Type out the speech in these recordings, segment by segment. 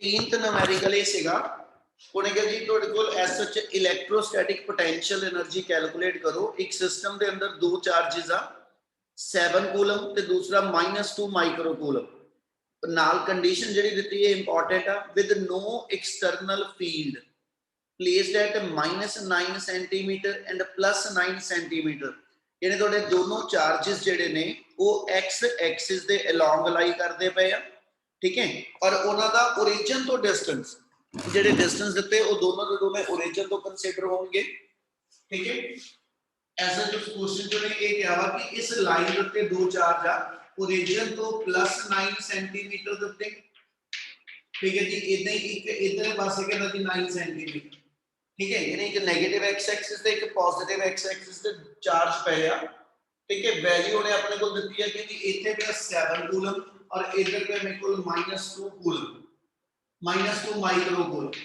18th numerical ਇਹ ਸੀਗਾ ਉਹਨੇ ਕਿਹਾ ਜੀ ਤੁਹਾਡੇ ਕੋਲ ਐਸ ਸੱਚ ਇਲੈਕਟ੍ਰੋਸਟੈਟਿਕ ਪੋਟੈਂਸ਼ੀਅਲ એનર્ਜੀ ਕੈਲਕੂਲੇਟ ਕਰੋ। ਇੱਕ ਸਿਸਟਮ ਦੇ ਅੰਦਰ ਦੋ ਚਾਰजेस ਆ 7 ਕੂਲਮ ਤੇ ਦੂਸਰਾ -2 ਮਾਈਕਰੋ ਕੂਲਮ। ਨਾਲ ਕੰਡੀਸ਼ਨ ਜਿਹੜੀ ਦਿੱਤੀ ਹੈ ਇੰਪੋਰਟੈਂਟ ਆ, with no external field placed at -9 centimetre and +9 centimetre. यानी थोड़े दोनों चार्जेस जेडे ने वो एक्स एक्सिस दे अलोंग लाई करते पे आ, ठीक है। और उन्हां दा ओरिजिन तो डिस्टेंस जेडे डिस्टेंस दिते वो दोनों के दोनों ओरिजिन तो कंसीडर होंगे, ठीक है। ऐसा जो क्वेश्चन जो ने ये कहा वा कि इस लाइन दे उत्ते दो चार्ज आ ओरिजिन तो +9 सेंटीमीटर दिते, ठीक है जी। इदां ही एक इधर पासे कहंदा जी 9 सेंटीमीटर, ठीक है। यानी कि नेगेटिव एक्स एक्सिस ਤੇ ਇੱਕ ਪੋਜ਼ਿਟਿਵ एक्स एक्सिस ਤੇ ਚਾਰਜ ਪਏ ਆ, ठीक है। वैल्यू ने अपने को ਦਿੱਤੀ ਹੈ ਕਿ ਇੱਥੇ ਪਿਆ 7 ਕੂਲਮ और इधर पे मेरे को -2 कूलम -2 माइक्रो कूलम।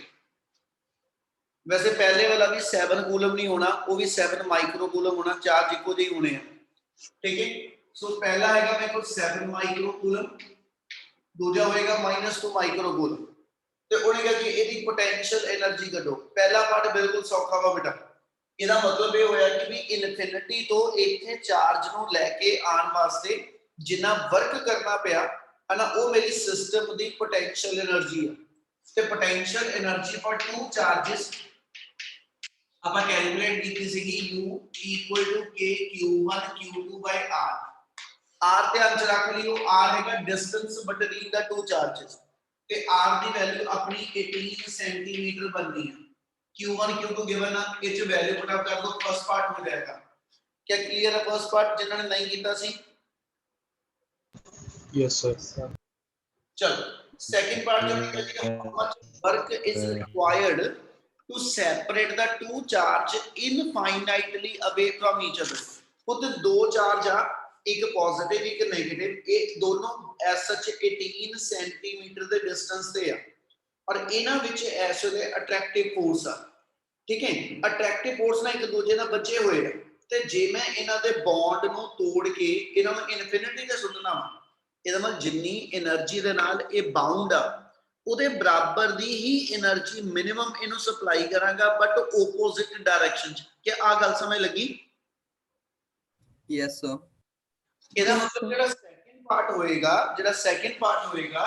वैसे पहले वाला भी 7 कूलम नहीं होना, वो भी 7 माइक्रो कूलम होना, चार्ज इको ਜਿਹੇ होने हैं, ठीक है। सो पहला आएगा मेरे को 7 माइक्रो कूलम, दूसरा होएगा -2 माइक्रो कूलम। ਤੇ ਉਹਨੇ ਕਿਹਾ ਕਿ ਇਹਦੀ ਪੋਟੈਂਸ਼ੀਅਲ એનર્ਜੀ ਕੱਢੋ। ਪਹਿਲਾ ਪਾਰਟ ਬਿਲਕੁਲ ਸੌਖਾ ਵਾ ਬੇਟਾ। ਇਹਦਾ ਮਤਲਬ ਇਹ ਹੋਇਆ ਕਿ ਵੀ ਇਨਫਿਨਿਟੀ ਤੋਂ ਇੱਥੇ ਚਾਰਜ ਨੂੰ ਲੈ ਕੇ ਆਉਣ ਵਾਸਤੇ ਜਿੰਨਾ ਵਰਕ ਕਰਨਾ ਪਿਆ ਹੈ ਨਾ, ਉਹ ਮੇਰੀ ਸਿਸਟਮ ਦੀ ਪੋਟੈਂਸ਼ੀਅਲ એનર્ਜੀ ਹੈ। ਤੇ potential energy for two charges ਆਪਾਂ ਕੈਲਕੂਲੇਟ ਕੀਤੀ ਸੀਗੀ U = K Q1 Q2 R। R ਧਿਆਨ ਚ ਰੱਖ ਲਿਓ, R ਹੈਗਾ ਡਿਸਟੈਂਸ ਬਿਟਵੀਨ ਦਾ ਟੂ ਚਾਰजेस ਤੇ r ਦੀ ਵੈਲਿਊ ਆਪਣੀ 18 सेंटीमीटर बननी है। q1 q2 गिवन है, इस वैल्यू पुट अप कर दो, फर्स्ट पार्ट हो जाएगा। क्या क्लियर है फर्स्ट पार्ट जिन्होंने नहीं कीता सी? Yes sir. चलो सेकंड पार्ट जो है कि how much work is required to separate the two charge infinitely away from each other. खुद दो चार्ज आ, एक पॉजिटिव एक नेगेटिव, ये दोनों एज सच 18 सेंटीमीटर ਦੇ डिस्टेंस ਤੇ ਆ और ਇਹਨਾਂ ਵਿੱਚ ਐਸ ਵੇ ਅਟਰੈਕਟਿਵ ਫੋਰਸ ਆ, ਠੀਕ ਹੈ। ਅਟਰੈਕਟਿਵ ਫੋਰਸ ਨਾਲ ਇੱਕ ਦੂਜੇ ਨਾਲ ਬਚੇ ਹੋਏ ਆ ਤੇ ਜੇ ਮੈਂ ਇਹਨਾਂ ਦੇ ਬੌਂਡ ਨੂੰ ਤੋੜ ਕੇ ਇਹਨਾਂ ਨੂੰ ਇਨਫਿਨਿਟੀ ਤੇ ਸੁੱਟਣਾ ਵਾ, ਇਹਦਾ ਮਤਲਬ ਜਿੰਨੀ એનર્ਜੀ ਦੇ ਨਾਲ ਇਹ ਬਾਉਂਡ ਆ ਉਹਦੇ ਬਰਾਬਰ ਦੀ ਹੀ એનર્ਜੀ ਮਿਨੀਮਮ ਇਹਨੂੰ ਸਪਲਾਈ ਕਰਾਂਗਾ, ਬਟ ਆਪੋਜ਼ਿਟ ਡਾਇਰੈਕਸ਼ਨ ਚ। ਕਿ ਆ ਗੱਲ ਸਮਝ ਲੱਗੀ? Yes sir. ਇਹਦਾ ਮਤਲਬ ਜਿਹੜਾ ਸੈਕੰਡ ਪਾਰਟ ਹੋਏਗਾ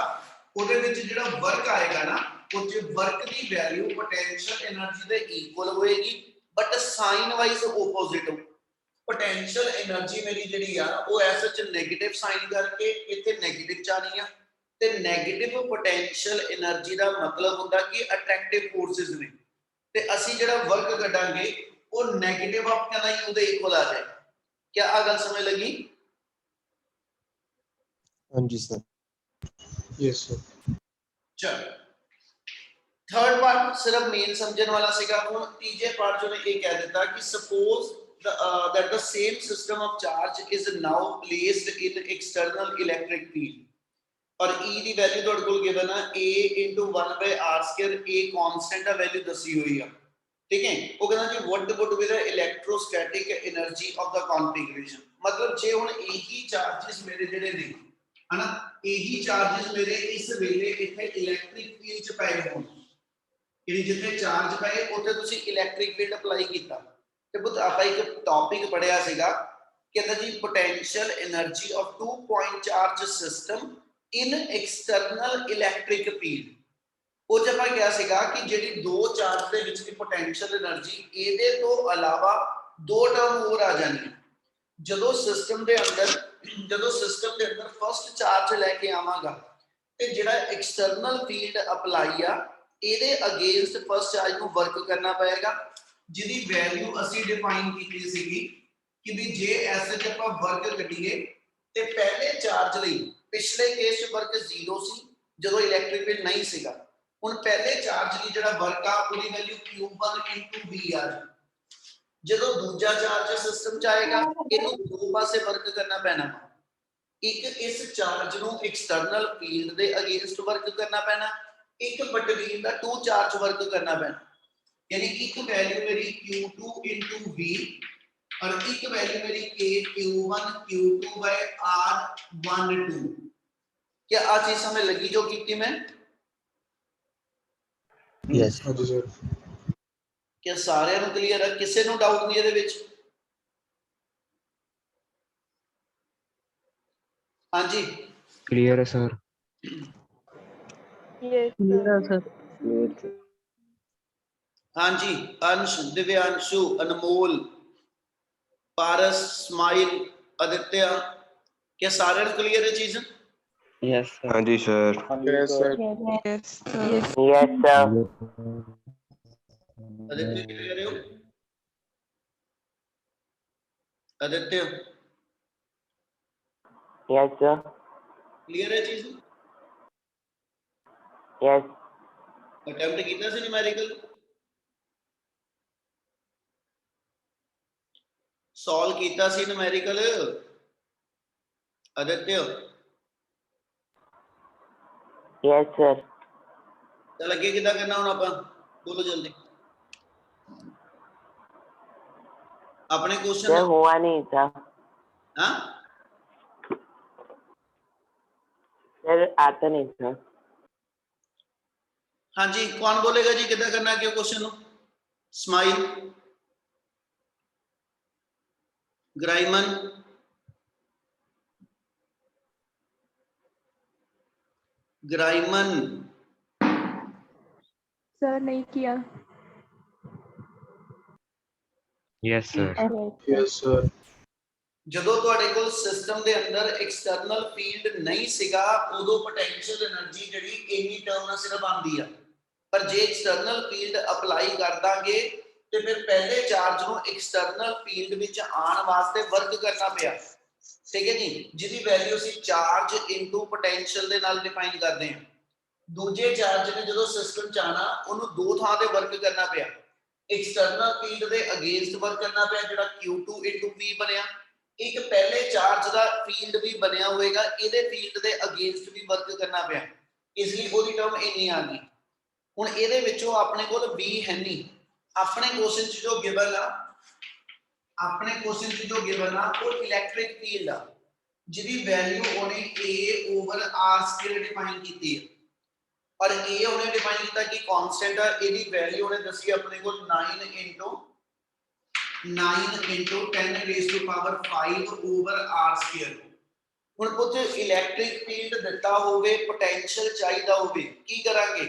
ਉਹਦੇ ਵਿੱਚ ਜਿਹੜਾ ਵਰਕ ਆਏਗਾ ਨਾ, ਉਹ ਜੇ ਵਰਕ ਦੀ ਵੈਲਿਊ ਪੋਟੈਂਸ਼ੀਅਲ એનર્ਜੀ ਦੇ ਇਕੁਅਲ ਹੋਏਗੀ, ਬਟ ਸਾਈਨ ਵਾਈਜ਼ ਆਪੋਜ਼ਿਟ ਹੋ। ਪੋਟੈਂਸ਼ੀਅਲ એનર્ਜੀ ਮੇਰੀ ਜਿਹੜੀ ਆ ਉਹ ਐਸ ਚ ਨੈਗੇਟਿਵ ਸਾਈਨ ਕਰਕੇ ਇੱਥੇ ਨੈਗੇਟਿਵ ਚ ਆਣੀ ਆ, ਤੇ ਨੈਗੇਟਿਵ ਪੋਟੈਂਸ਼ੀਅਲ એનર્ਜੀ ਦਾ ਮਤਲਬ ਹੁੰਦਾ ਕਿ ਅਟਰੈਕਟਿਵ ਫੋਰਸਸ ਨੇ, ਤੇ ਅਸੀਂ ਜਿਹੜਾ ਵਰਕ ਕੱਢਾਂਗੇ ਉਹ ਨੈਗੇਟਿਵ ਆਪਣਾ ਹੀ ਉਹਦੇ ਇਕੁਅਲ ਆ ਜਾਏਗਾ। ਕੀ ਆ ਗੱਲ ਸਮਝ ਲੱਗੀ? हाँ जी सर। Yes sir. चलो थर्ड पार्ट सिर्फ मेन समझने वाला सीगा। हुन तीजे पार्ट जो ने ये कह देता कि suppose that the same system of charge is now placed in external electric field और E ਦੀ ਵੈਲਿਊ ਤੁਹਾਡੇ ਕੋਲ ਗਿਵਨ ਆ A * 1/r²। A ਕਾਂਸਟੈਂਟ ਆ, ਵੈਲਿਊ ਦੱਸੀ ਹੋਈ ਆ, ठीक है। वो कहना जी what would be the electrostatic energy of the configuration। मतलब जे हुन यही चार्जेस मेरे जेडे ने है ना, यही चार्जेस मेरे इस वेले इथे इलेक्ट्रिक फील्ड च पए होण, यानी जिथे चार्ज पए उथे तुसी इलेक्ट्रिक फील्ड अप्लाई कीता। ते बुत आपा एक टॉपिक पढ़िया सीगा, कहंदा जी potential energy of two point charge system in external electric field. ਉਹ ਜਪਾ ਗਿਆ ਸੀਗਾ ਕਿ ਜਿਹੜੀ ਦੋ ਚਾਰਜ ਦੇ ਵਿੱਚ ਦੀ ਪੋਟੈਂਸ਼ੀਅਲ એનર્ਜੀ ਇਹਦੇ ਤੋਂ ਇਲਾਵਾ ਦੋ ਟਰਮ ਹੋਰ ਆ ਜਾਣੀਆਂ। ਜਦੋਂ ਸਿਸਟਮ ਦੇ ਅੰਦਰ ਫਸਟ ਚਾਰਜ ਲੈ ਕੇ ਆਵਾਂਗਾ ਤੇ ਜਿਹੜਾ ਐਕਸਟਰਨਲ ਫੀਲਡ ਅਪਲਾਈ ਆ ਇਹਦੇ ਅਗੇਂਸਟ ਫਸਟ ਚਾਰਜ ਨੂੰ ਵਰਕ ਕਰਨਾ ਪਏਗਾ, ਜਿਹਦੀ ਵੈਲਿਊ ਅਸੀਂ ਡਿਫਾਈਨ ਕੀਤੀ ਸੀਗੀ ਕਿ ਵੀ ਜੇ ਐਸੇ ਤੇ ਆਪਾਂ ਵਰਕ ਕੱਢੀਏ ਤੇ ਪਹਿਲੇ ਚਾਰਜ ਲਈ ਪਿਛਲੇ ਕੇਸ 'ਚ ਵਰਕ 0 ਸੀ ਜਦੋਂ ਇਲੈਕਟ੍ਰਿਕ ਫੀਲਡ ਨਹੀਂ ਸੀਗਾ। ਹੁਣ ਪਹਿਲੇ ਚਾਰਜ ਦੀ ਜਿਹੜਾ ਵਰਕ ਆ ਉਹਦੀ ਵੈਲਿਊ q1 * v ਆ। ਜਦੋਂ ਦੂਜਾ ਚਾਰਜ ਸਿਸਟਮ ਚ ਆਏਗਾ ਇਹਨੂੰ ਦੋ ਪਾਸੇ ਵਰਕ ਕਰਨਾ ਪੈਣਾ। ਇੱਕ ਇਸ ਚਾਰਜ ਨੂੰ ਐਕਸਟਰਨਲ ਫੀਲਡ ਦੇ ਅਗੇਂਸਟ ਵਰਕ ਕਰਨਾ ਪੈਣਾ, ਇੱਕ ਬਿਟਵੀਨ ਦਾ ਟੂ ਚਾਰਜ ਵਰਕ ਕਰਨਾ ਪੈਣਾ। यानी एक वैल्यू मेरी q2 * v और एक वैल्यू मेरी q1 q2 r12। क्या आज चीज समझ लगी जो की मैं? Yes. हाँ जी सर. क्या सारे ਨੂੰ क्लियर है? किसी ਨੂੰ डाउट नहीं ਇਹਦੇ ਵਿੱਚ? हाँ जी क्लियर है सर. क्लियर है सर. हाँ जी अंश, दिव्यांशु, अनमोल, पारस, स्माइल, आदित्य, क्या सारे ਨੂੰ क्लियर है चीज? Yes sir. हाँ जी sir. Yes sir. Yes, sir. Yes, sir. Aditya clear है? Aditya Yes, sir. क्लियर है चीज? Yes. अटेम्प्ट किया ਸੀ न्यूमेरिकल सॉल्व किया ਸੀ न्यूमेरिकल आदित्य? Yes, sir. चल अगे किदा करना हुन ਆਪਾਂ बोलो जल्दी अपने Sir, क्वेश्चन हुआ नहीं था. हां Sir, आता नहीं था. हाँ जी कौन बोलेगा जी किदा करना क्यों क्वेश्चन स्माइल ग्राइमन ग्राइमन सर नहीं किया. Yes sir. Yes sir. ਜਦੋਂ ਤੁਹਾਡੇ ਕੋਲ ਸਿਸਟਮ ਦੇ ਅੰਦਰ ਐਕਸਟਰਨਲ ਫੀਲਡ ਨਹੀਂ ਸੀਗਾ ਉਦੋਂ ਪੋਟੈਂਸ਼ੀਅਲ એનર્ਜੀ ਜਿਹੜੀ ਇੰਨੀ ਟਰਮ ਨਾਲ ਸਿਰਫ ਆਉਂਦੀ ਆ ਪਰ ਜੇ ਐਕਸਟਰਨਲ ਫੀਲਡ ਅਪਲਾਈ ਕਰ ਦਾਂਗੇ ਤੇ ਫਿਰ ਪਹਿਲੇ ਚਾਰਜ ਨੂੰ ਐਕਸਟਰਨਲ ਫੀਲਡ ਵਿੱਚ ਆਉਣ ਵਾਸਤੇ ਵਰਕ ਕਰਨਾ ਪਿਆ ਠੀਕ ਹੈ ਜੀ ਜਿਹਦੀ ਵੈਲਿਊ ਅਸੀਂ ਚਾਰਜ ਇਨਟੂ ਪੋਟੈਂਸ਼ੀਅਲ ਦੇ ਨਾਲ ਡਿਫਾਈਨ ਕਰਦੇ ਹਾਂ ਦੂਜੇ ਚਾਰਜ ਨੇ ਜਦੋਂ ਸਿਸਟਮ ਚ ਆਣਾ ਉਹਨੂੰ ਦੋ ਥਾਂ ਤੇ ਵਰਕ ਕਰਨਾ ਪਿਆ ਐਕਸਟਰਨਲ ਫੀਲਡ ਦੇ ਅਗੇਂਸਟ ਵਰਕ ਕਰਨਾ ਪਿਆ ਜਿਹੜਾ Q2 V ਬਣਿਆ ਇੱਕ ਪਹਿਲੇ ਚਾਰਜ ਦਾ ਫੀਲਡ ਵੀ ਬਣਿਆ ਹੋਵੇਗਾ ਇਹਦੇ ਫੀਲਡ ਦੇ ਅਗੇਂਸਟ ਵੀ ਵਰਕ ਕਰਨਾ ਪਿਆ ਇਸ ਲਈ ਉਹਦੀ ਟਰਮ ਇੰਨੀ ਆ ਗਈ ਹੁਣ ਇਹਦੇ ਵਿੱਚੋਂ ਆਪਣੇ ਕੋਲ V ਹੈ ਨਹੀਂ ਆਪਣੇ ਕੁਐਸਚਨ ਚ ਜੋ ਗਿਵਨ ਆ ਆਪਣੇ ਕੁਐਸਚਨ ਚ ਜੋ ਗਿਵਨ ਆ ਉਹ ਇਲੈਕਟ੍ਰਿਕ ਫੀਲਡ ਆ ਜਿਹਦੀ ਵੈਲਿਊ ਉਹਨੇ A/R² ਡਿਫਾਈਨ ਕੀਤੀ ਹੈ और A ਉਹਨੇ ਡਿਫਾਈਨ ਕੀਤਾ ਕਿ ਕਾਂਸਟੈਂਟ ਆ ਇਹਦੀ ਵੈਲਿਊ ਉਹਨੇ ਦੱਸੀ ਆਪਣੇ ਕੋਲ 9 into 10 raised to power 5/r²। ਹੁਣ ਪੁੱਤ ਇਲੈਕਟ੍ਰਿਕ ਫੀਲਡ ਦਿੱਤਾ ਹੋਵੇ ਪੋਟੈਂਸ਼ੀਅਲ ਚਾਹੀਦਾ ਹੋਵੇ ਕੀ ਕਰਾਂਗੇ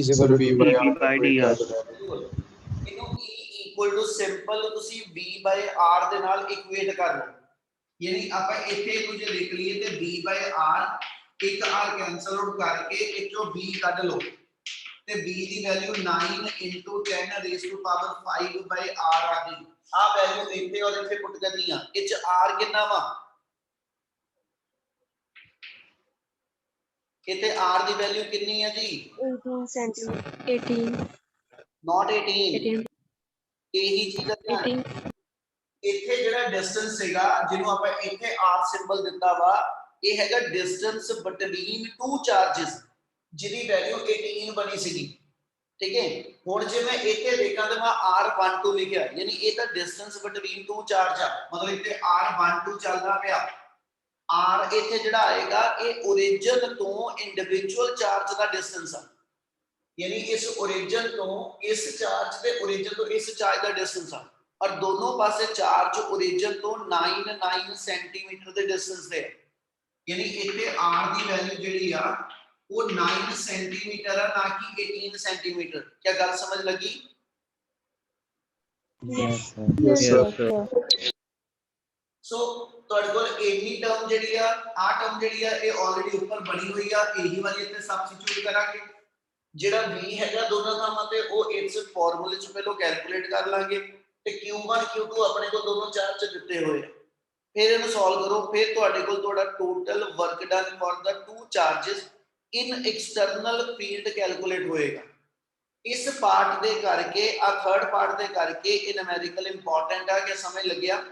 Sir V by R. ਇਹਨੂੰ E equal to ਸਿੰਪਲ ਤੁਸੀਂ V by R ਦੇ ਨਾਲ ਇਕੁਏਟ ਕਰ ਲਓ ਯਾਨੀ ਆਪਾਂ ਇੱਥੇ ਇਹਨੂੰ ਜੇ ਲਿਖ ਲਈਏ ਤੇ V by R ਇੱਕ R ਕੈਨਸਲ ਆਊਟ ਕਰਕੇ ਇੱਥੋਂ V ਕੱਢ ਲਓ ਤੇ B the value 9 into 10 raised to power 5/r ਆ ਗਈ ਆ ਵੈਲਿਊ ਇੱਥੇ ਔਰ ਇੱਥੇ ਪੁੱਟ ਕਰਨੀ ਆ ਇਹ ਚ R ਕਿੰਨਾ ਵਾ ਇੱਥੇ R ਦੀ ਵੈਲਿਊ ਕਿੰਨੀ ਹੈ ਜੀ 18 centimeter. 18. not 18 18. ਇਹੀ ਚੀਜ਼ ਦਾ ਧਿਆਨ 18. ਇੱਥੇ ਜਿਹੜਾ ਡਿਸਟੈਂਸ ਹੈਗਾ ਜਿਹਨੂੰ ਆਪਾਂ ਇੱਥੇ R ਸਿੰਬਲ ਦਿੱਤਾ ਵਾ ਇਹ ਹੈਗਾ ਡਿਸਟੈਂਸ ਬਿਟਵੀਨ ਟੂ ਚਾਰजेस ਜਿਹਦੀ ਵੈਲਿਊ 18 ਬਣੀ ਸੀਗੀ ਠੀਕ ਹੈ ਹੁਣ ਜੇ ਮੈਂ ਇੱਥੇ ਦੇਖਾਂ ਤਾਂ ਮੈਂ R12 ਲਿਖਿਆ ਯਾਨੀ ਇਹ ਤਾਂ ਡਿਸਟੈਂਸ ਬਿਟਵੀਨ ਟੂ ਚਾਰਜ ਆ ਮਤਲਬ ਇੱਥੇ R12 ਚੱਲਦਾ ਪਿਆ R ਇੱਥੇ ਜਿਹੜਾ ਆਏਗਾ ਇਹ origin ਤੋਂ ਇੰਡੀਵਿਜੂਅਲ ਚਾਰਜ ਦਾ ਡਿਸਟੈਂਸ ਆ ਯਾਨੀ ਇਸ origin ਤੋਂ ਇਸ ਚਾਰਜ ਤੇ origin ਤੋਂ ਇਸ ਚਾਰਜ ਦਾ ਡਿਸਟੈਂਸ ਆ और दोनों पासे चार्ज ओरिजिन तो 9 सेंटीमीटर ਦੇ ਡਿਸਟੈਂਸ ਤੇ ਯਾਨੀ ਇੱਥੇ r ਦੀ ਵੈਲਿਊ ਜਿਹੜੀ ਆ ਉਹ 9 ਸੈਂਟੀਮੀਟਰ ਆ ਨਾ ਕਿ 18 ਸੈਂਟੀਮੀਟਰ ਕੀ ਗੱਲ ਸਮਝ ਲੱਗੀ यस Yes sir. ਸੋ ਤੁਹਾਡੇ ਕੋਲ ਇੰਨੀ ਟਰਮ ਜਿਹੜੀ ਆ ਟਰਮ ਜਿਹੜੀ ਆ ਇਹ ਆਲਰੇਡੀ ਉੱਪਰ ਬਣੀ ਹੋਈ ਆ ਇਹੀ ਵਾਲੀ ਇੱਥੇ ਸਬਸਟੀਟਿਊਟ ਕਰਾਂਗੇ ਜਿਹੜਾ v ਹੈਗਾ ਦੋਨਾਂ ਥਾਵਾਂ ਤੇ ਉਹ ਇਸ ਫਾਰਮੂਲੇ ਚ ਪਹਿਲਾਂ ਕੈਲਕੂਲੇਟ ਕਰ ਲਾਂਗੇ ਤੇ Q1 Q2 ਆਪਣੇ ਕੋਲ ਦੋਨੋਂ ਚਾਰਜ ਦਿੱਤੇ ਹੋਏ ਫਿਰ ਇਹਨੂੰ ਸੋਲਵ ਕਰੋ ਫਿਰ ਤੁਹਾਡੇ ਕੋਲ ਤੁਹਾਡਾ total work done for the two charges in external field calculate ਹੋਏਗਾ ਇਸ ਪਾਰਟ ਦੇ ਕਰਕੇ ਆ ਥਰਡ ਪਾਰਟ ਦੇ ਕਰਕੇ ਇਹ ਨਿਊਮੈਰੀਕਲ ਇੰਪੋਰਟੈਂਟ ਆ ਕਿ ਸਮਝ ਲੱਗਿਆ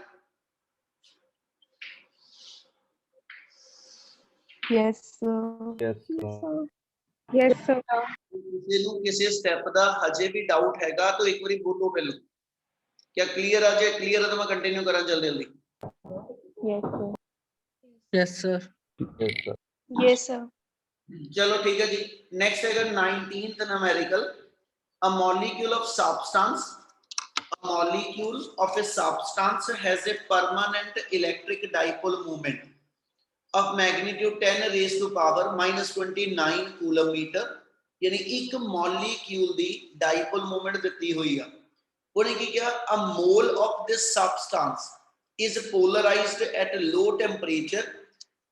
Yes, sir. Yes, sir. ਕਿਸੇ ਨੂੰ ਕਿਸੇ ਸਟੈਪ ਦਾ ਹਜੇ ਵੀ ਡਾਊਟ ਹੈਗਾ ਤਾਂ ਇੱਕ ਵਾਰੀ ਬੋਲੋ ਪਹਿਲਾਂ क्या क्लियर आ जाए क्लियर है तो मैं कंटिन्यू करा जल्दी जल्दी Yes, sir. Yes, sir. Yes, sir. चलो ठीक है जी। नेक्स्ट है 19th numerical, a molecule of substance, a molecule of a substance has a permanent electric dipole moment of magnitude 10 raised to power minus 29 coulomb meter। यानी एक molecule दी dipole moment ਦਿੱਤੀ ਹੋਈ ਆ, ਉਹਨੇ ਕੀ ਕਿਹਾ, a mole of this substance is polarized at low temperature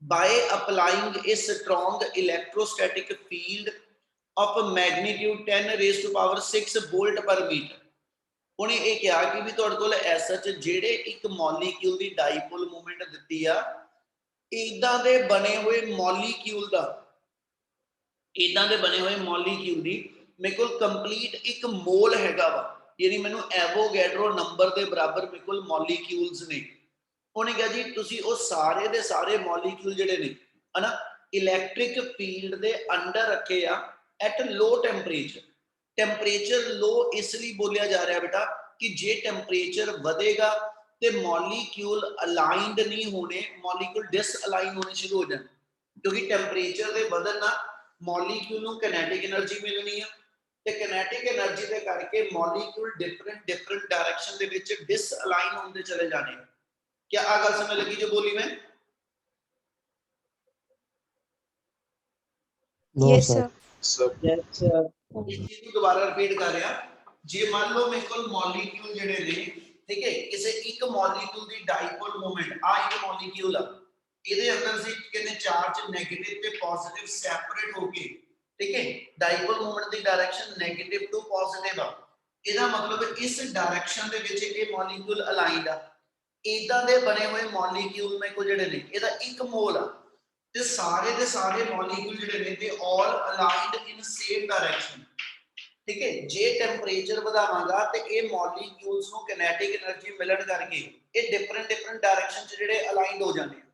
by applying a strong electrostatic field of magnitude 10 raised to power 6 volt per meter। ਉਹਨੇ ਇਹ ਕਿਹਾ ਕਿ ਵੀ ਤੁਹਾਡੇ ਕੋਲ ਐਸਐਚ ਜਿਹੜੇ ਇੱਕ ਮੋਲੀਕਿਊਲ ਦੀ ਡਾਈਪੋਲ ਮੂਵਮੈਂਟ ਦਿੱਤੀ ਆ, ਇਦਾਂ ਦੇ ਬਣੇ ਹੋਏ ਮੋਲੀਕਿਊਲ ਦਾ, ਇਦਾਂ ਦੇ ਬਣੇ ਹੋਏ ਮੋਲੀਕਿਊਲ ਦੀ ਮੇਰੇ ਕੋਲ ਕੰਪਲੀਟ ਇੱਕ ਮੋਲ ਹੈਗਾ ਵਾ, ਯਾਨੀ ਮੈਨੂੰ ਐਵੋਗੈਡਰੋ ਨੰਬਰ ਦੇ ਬਰਾਬਰ ਮੇਰੇ ਕੋਲ ਮੋਲੀਕਿਊਲਸ ਨੇ। ਉਹਨੇ ਕਿਹਾ ਜੀ ਤੁਸੀਂ ਉਹ ਸਾਰੇ ਦੇ ਸਾਰੇ ਮੋਲੀਕਿਊਲ ਜਿਹੜੇ ਨੇ ਹਨਾ ਇਲੈਕਟ੍ਰਿਕ ਫੀਲਡ ਦੇ ਅੰਡਰ ਰੱਖੇ ਆ ਐਟ ਲੋ ਟੈਂਪਰੇਚਰ। ਟੈਂਪਰੇਚਰ ਲੋ ਇਸ ਲਈ ਬੋਲਿਆ ਜਾ ਰਿਹਾ ਬੇਟਾ ਕਿ ਜੇ ਟੈਂਪਰੇਚਰ ਵਧੇਗਾ ਤੇ ਮੋਲੀਕਿਊਲ ਅਲਾਈਨਡ ਨਹੀਂ ਹੋਣੇ, ਮੋਲੀਕਿਊਲ ਡਿਸਅਲਾਈਨ ਹੋਣੇ ਸ਼ੁਰੂ ਹੋ ਜਾਣ, ਕਿਉਂਕਿ ਟੈਂਪਰੇਚਰ ਦੇ ਵਧਣ ਨਾਲ ਮੋਲੀਕਿਊਲ ਨੂੰ ਕਿਨੈਟਿਕ એનર્ਜੀ ਮਿਲਣੀ ਆ ਤੇ ਕਿਨੈਟਿਕ એનર્ਜੀ ਦੇ ਕਰਕੇ ਮੋਲੀਕਿਊਲ ਡਿਫਰੈਂਟ ਡਾਇਰੈਕਸ਼ਨ ਦੇ ਵਿੱਚ ਡਿਸਅਲਾਈਨ ਹੁੰਦੇ ਚਲੇ ਜਾਣੇ। क्या आ गल समझ लगी जो बोली मैं? No, Yes, sir. sir. Yes, sir. इस चीज को दोबारा रिपीट कर रहा, जे मान लो मेरे को मॉलिक्यूल जेडे ने, ठीक है, किसी एक मॉलिक्यूल दी डाइपोल मोमेंट आ एक मॉलिक्यूल आ, ਇਹਦੇ ਅੰਦਰ ਸੀ ਕਿੰਨੇ ਚਾਰਜ 네ਗੇਟਿਵ ਤੇ ਪੋਜ਼ਿਟਿਵ ਸੈਪਰੇਟ ਹੋ ਕੇ, ਠੀਕ ਹੈ, ਡਾਈਪੋਲ movement the direction negative to positive ਆ। ਇਹਦਾ ਮਤਲਬ ਇਸ ਡਾਇਰੈਕਸ਼ਨ ਦੇ ਵਿੱਚ ਇਹ ਮੋਲੀਕਿਊਲ ਅਲਾਈਨਡ ਆ। ਇਦਾਂ ਦੇ ਬਣੇ ਹੋਏ ਮੋਲੀਕਿਊਲ ਮੇ ਕੋ ਜਿਹੜੇ ਨੇ ਇਹਦਾ ਇੱਕ ਮੋਲ ਆ ਤੇ ਸਾਰੇ ਮੋਲੀਕਿਊਲ ਜਿਹੜੇ ਨੇ ਤੇ ਆਲ ਅਲਾਈਨਡ ਇਨ ਸੇਮ ਡਾਇਰੈਕਸ਼ਨ, ਠੀਕ ਹੈ। ਜੇ ਟੈਂਪਰੇਚਰ ਵਧਾਵਾਂਗਾ ਤੇ ਇਹ ਮੋਲੀਕਿਊਲਸ ਨੂੰ ਕਿਨੈਟਿਕ એનર્ਜੀ ਮਿਲਣ ਕਰਕੇ ਇਹ ਡਿਫਰੈਂਟ ਡਾਇਰੈਕਸ਼ਨ ਚ ਜਿਹੜੇ ਅਲਾਈਨਡ ਹੋ ਜਾਂਦੇ ਆ।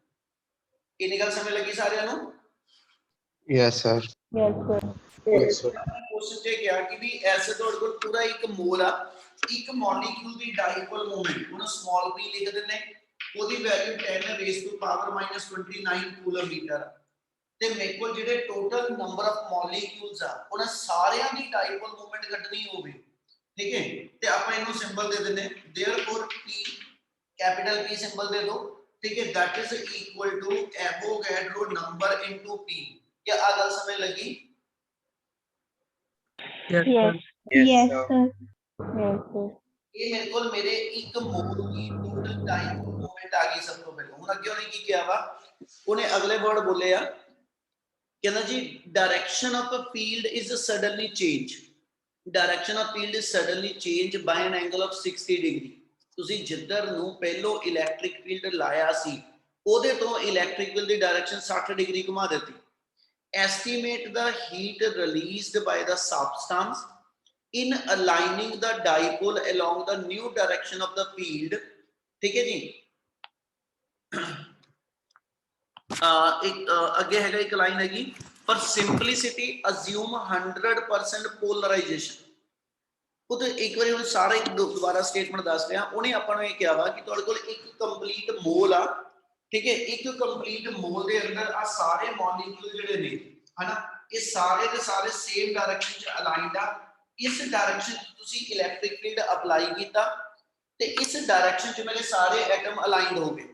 ਇਹ ਗੱਲ ਸਮਝ ਲੱਗੀ ਸਾਰਿਆਂ ਨੂੰ? Yes, sir. Yes, sir. Yes, sir. Question ये क्या कि भी ऐसे तो कोल पूरा एक मोल आ, एक मॉलिक्यूल दी डाइपोल मोमेंट ਉਹਨੂੰ स्मॉल p ਲਿਖ ਦਿੰਨੇ, ਉਹਦੀ value 10 raise to power -29 coulomb metre ਤੇ ਮੇਰੇ ਕੋਲ ਜਿਹੜੇ ਟੋਟਲ ਨੰਬਰ ਆਫ ਮੋਲੀਕਿਊਲਸ ਆ ਉਹਨਾਂ ਸਾਰਿਆਂ ਦੀ ਡਾਈਪੋਲ ਮੂਵਮੈਂਟ ਕੱਢਣੀ ਹੋਵੇ, ਠੀਕ ਹੈ, ਤੇ ਆਪਾਂ ਇਹਨੂੰ ਸਿੰਬਲ ਦੇ ਦਿੰਨੇ therefore p capital p symbol ਦੇ ਦੋ, ठीक है, that is equal to Avogadro number into p। क्या आ गल समझ लगी? Yes. Yes, sir. Yes, sir. ये मेरे को मेरे एक मोल की टोटल टाइम मोमेंट आ गई सब तो पहले। ਹੁਣ ਅੱਗੇ ਉਹਨੇ ਕੀ ਕਿਹਾ ਵਾ, ਉਹਨੇ ਅਗਲੇ ਵਰਡ ਬੋਲੇ ਆ, ਕਹਿੰਦਾ ਜੀ direction of a field is suddenly change, direction of field is suddenly change by an angle of 60 degree. ਤੁਸੀਂ ਜਿੱਧਰ ਨੂੰ ਪਹਿਲੋ ਇਲੈਕਟ੍ਰਿਕ ਫੀਲਡ ਲਾਇਆ ਸੀ ਉਹਦੇ ਤੋਂ ਇਲੈਕਟ੍ਰਿਕ ਫੀਲਡ ਦੀ ਡਾਇਰੈਕਸ਼ਨ 60 ਡਿਗਰੀ ਘੁਮਾ ਦਿੱਤੀ। Estimate the heat released by the substance in aligning the dipole along the new direction of the field, ठीक है जी। एक आगे है एक लाइन हैगी, for simplicity assume 100% polarization। ਉਹ ਤੇ ਇੱਕ ਵਾਰੀ ਹੁਣ ਸਾਰਾ ਇੱਕ ਦੁਬਾਰਾ ਸਟੇਟਮੈਂਟ ਦੱਸ ਰਿਹਾ, ਉਹਨੇ ਆਪਾਂ ਨੂੰ ਇਹ ਕਿਹਾ ਵਾ ਕਿ ਤੁਹਾਡੇ ਕੋਲ ਇੱਕ ਕੰਪਲੀਟ ਮੋਲ ਆ, ठीक है, एक कंप्लीट मोल के अंदर आ सारे मॉलिक्यूल जेडे ने है ना ये सारे के सारे सेम डायरेक्शन च अलाइंड आ। इस डायरेक्शन च तुसी इलेक्ट्रिक फील्ड अप्लाई कीता ते इस डायरेक्शन च मेरे सारे एटम अलाइंड हो गए।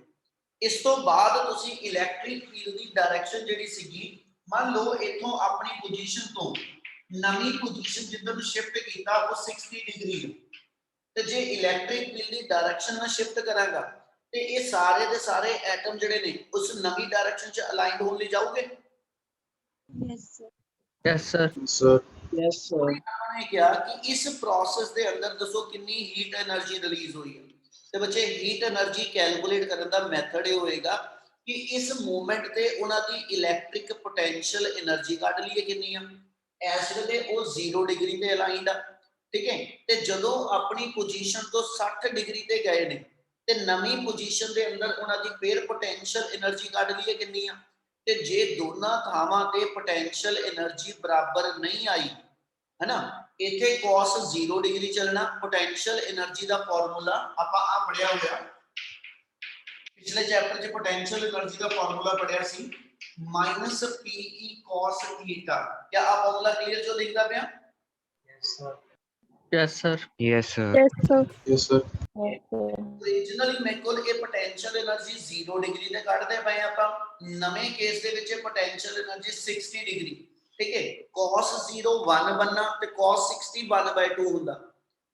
इस तो बाद तुसी इलेक्ट्रिक फील्ड दी डायरेक्शन जेडी सीगी, मान लो इथों अपनी पोजीशन तो नवी पोजीशन जिधर नु शिफ्ट कीता वो 60 डिग्री है ते जे इलेक्ट्रिक फील्ड दी डायरेक्शन में शिफ्ट करांगा ਤੇ ਇਹ ਸਾਰੇ ਦੇ ਸਾਰੇ ਐਟਮ ਜਿਹੜੇ ਨੇ ਉਸ ਨਵੀਂ ਡਾਇਰੈਕਸ਼ਨ ਚ ਅਲਾਈਨਡ ਹੋਣ ਲਈ ਜਾਓਗੇ। Yes, sir. Yes, sir. Sir. Yes, sir. ਉਹਨੇ ਕਿਹਾ ਕਿ ਇਸ ਪ੍ਰੋਸੈਸ ਦੇ ਅੰਦਰ ਦੱਸੋ ਕਿੰਨੀ ਹੀਟ એનર્ਜੀ ਰਿਲੀਜ਼ ਹੋਈ ਹੈ। ਤੇ ਬੱਚੇ ਹੀਟ એનર્ਜੀ ਕੈਲਕੂਲੇਟ ਕਰਨ ਦਾ ਮੈਥਡ ਇਹ ਹੋਏਗਾ ਕਿ ਇਸ ਮੂਵਮੈਂਟ ਤੇ ਉਹਨਾਂ ਦੀ ਇਲੈਕਟ੍ਰਿਕ ਪੋਟੈਂਸ਼ੀਅਲ એનર્ਜੀ ਕੱਢ ਲਈਏ ਕਿੰਨੀ ਆ। ਇਸ ਵੇਲੇ ਉਹ 0 ਡਿਗਰੀ ਤੇ ਅਲਾਈਨਡ ਆ, ਠੀਕ ਹੈ, ਤੇ ਜਦੋਂ ਆਪਣੀ ਪੋਜੀਸ਼ਨ ਤੋਂ 60 ਡਿਗਰੀ ਤੇ ਗਏ ਨੇ ਤੇ ਨਵੀਂ ਪੋਜੀਸ਼ਨ ਦੇ ਅੰਦਰ ਉਹਨਾਂ ਦੀ ਫੇਰ ਪੋਟੈਂਸ਼ੀਅਲ એનર્ਜੀ ਕੱਢ ਲਈਏ ਕਿੰਨੀ ਆ। ਤੇ ਜੇ ਦੋਨਾਂ ਥਾਵਾਂ ਤੇ ਪੋਟੈਂਸ਼ੀਅਲ એનર્ਜੀ ਬਰਾਬਰ ਨਹੀਂ ਆਈ है ना, इथे cos 0 डिग्री चलना। पोटेंशियल एनर्जी का फॉर्मूला आपा आ पढ़िया होया पिछले चैप्टर च, पोटेंशियल एनर्जी का फॉर्मूला पढ़िया सी माइनस पीई कॉस थीटा। क्या आप फॉर्मूला क्लियर जो लिखता पे Yes, sir. Yes, sir. Yes, sir. Yes, sir. Yes, sir. Originally ਮੇਰੇ ਕੋਲ ਇਹ ਪੋਟੈਂਸ਼ੀਅਲ એનર્ਜੀ 0 ਡਿਗਰੀ ਤੇ ਕੱਢਦੇ ਪਏ ਆਪਾਂ, ਨਵੇਂ ਕੇਸ ਦੇ ਵਿੱਚ ਪੋਟੈਂਸ਼ੀਅਲ એનર્ਜੀ 60 ਡਿਗਰੀ, ਠੀਕ ਹੈ। cos 0 1 बनना ਤੇ cos 60 1/2 ਹੁੰਦਾ।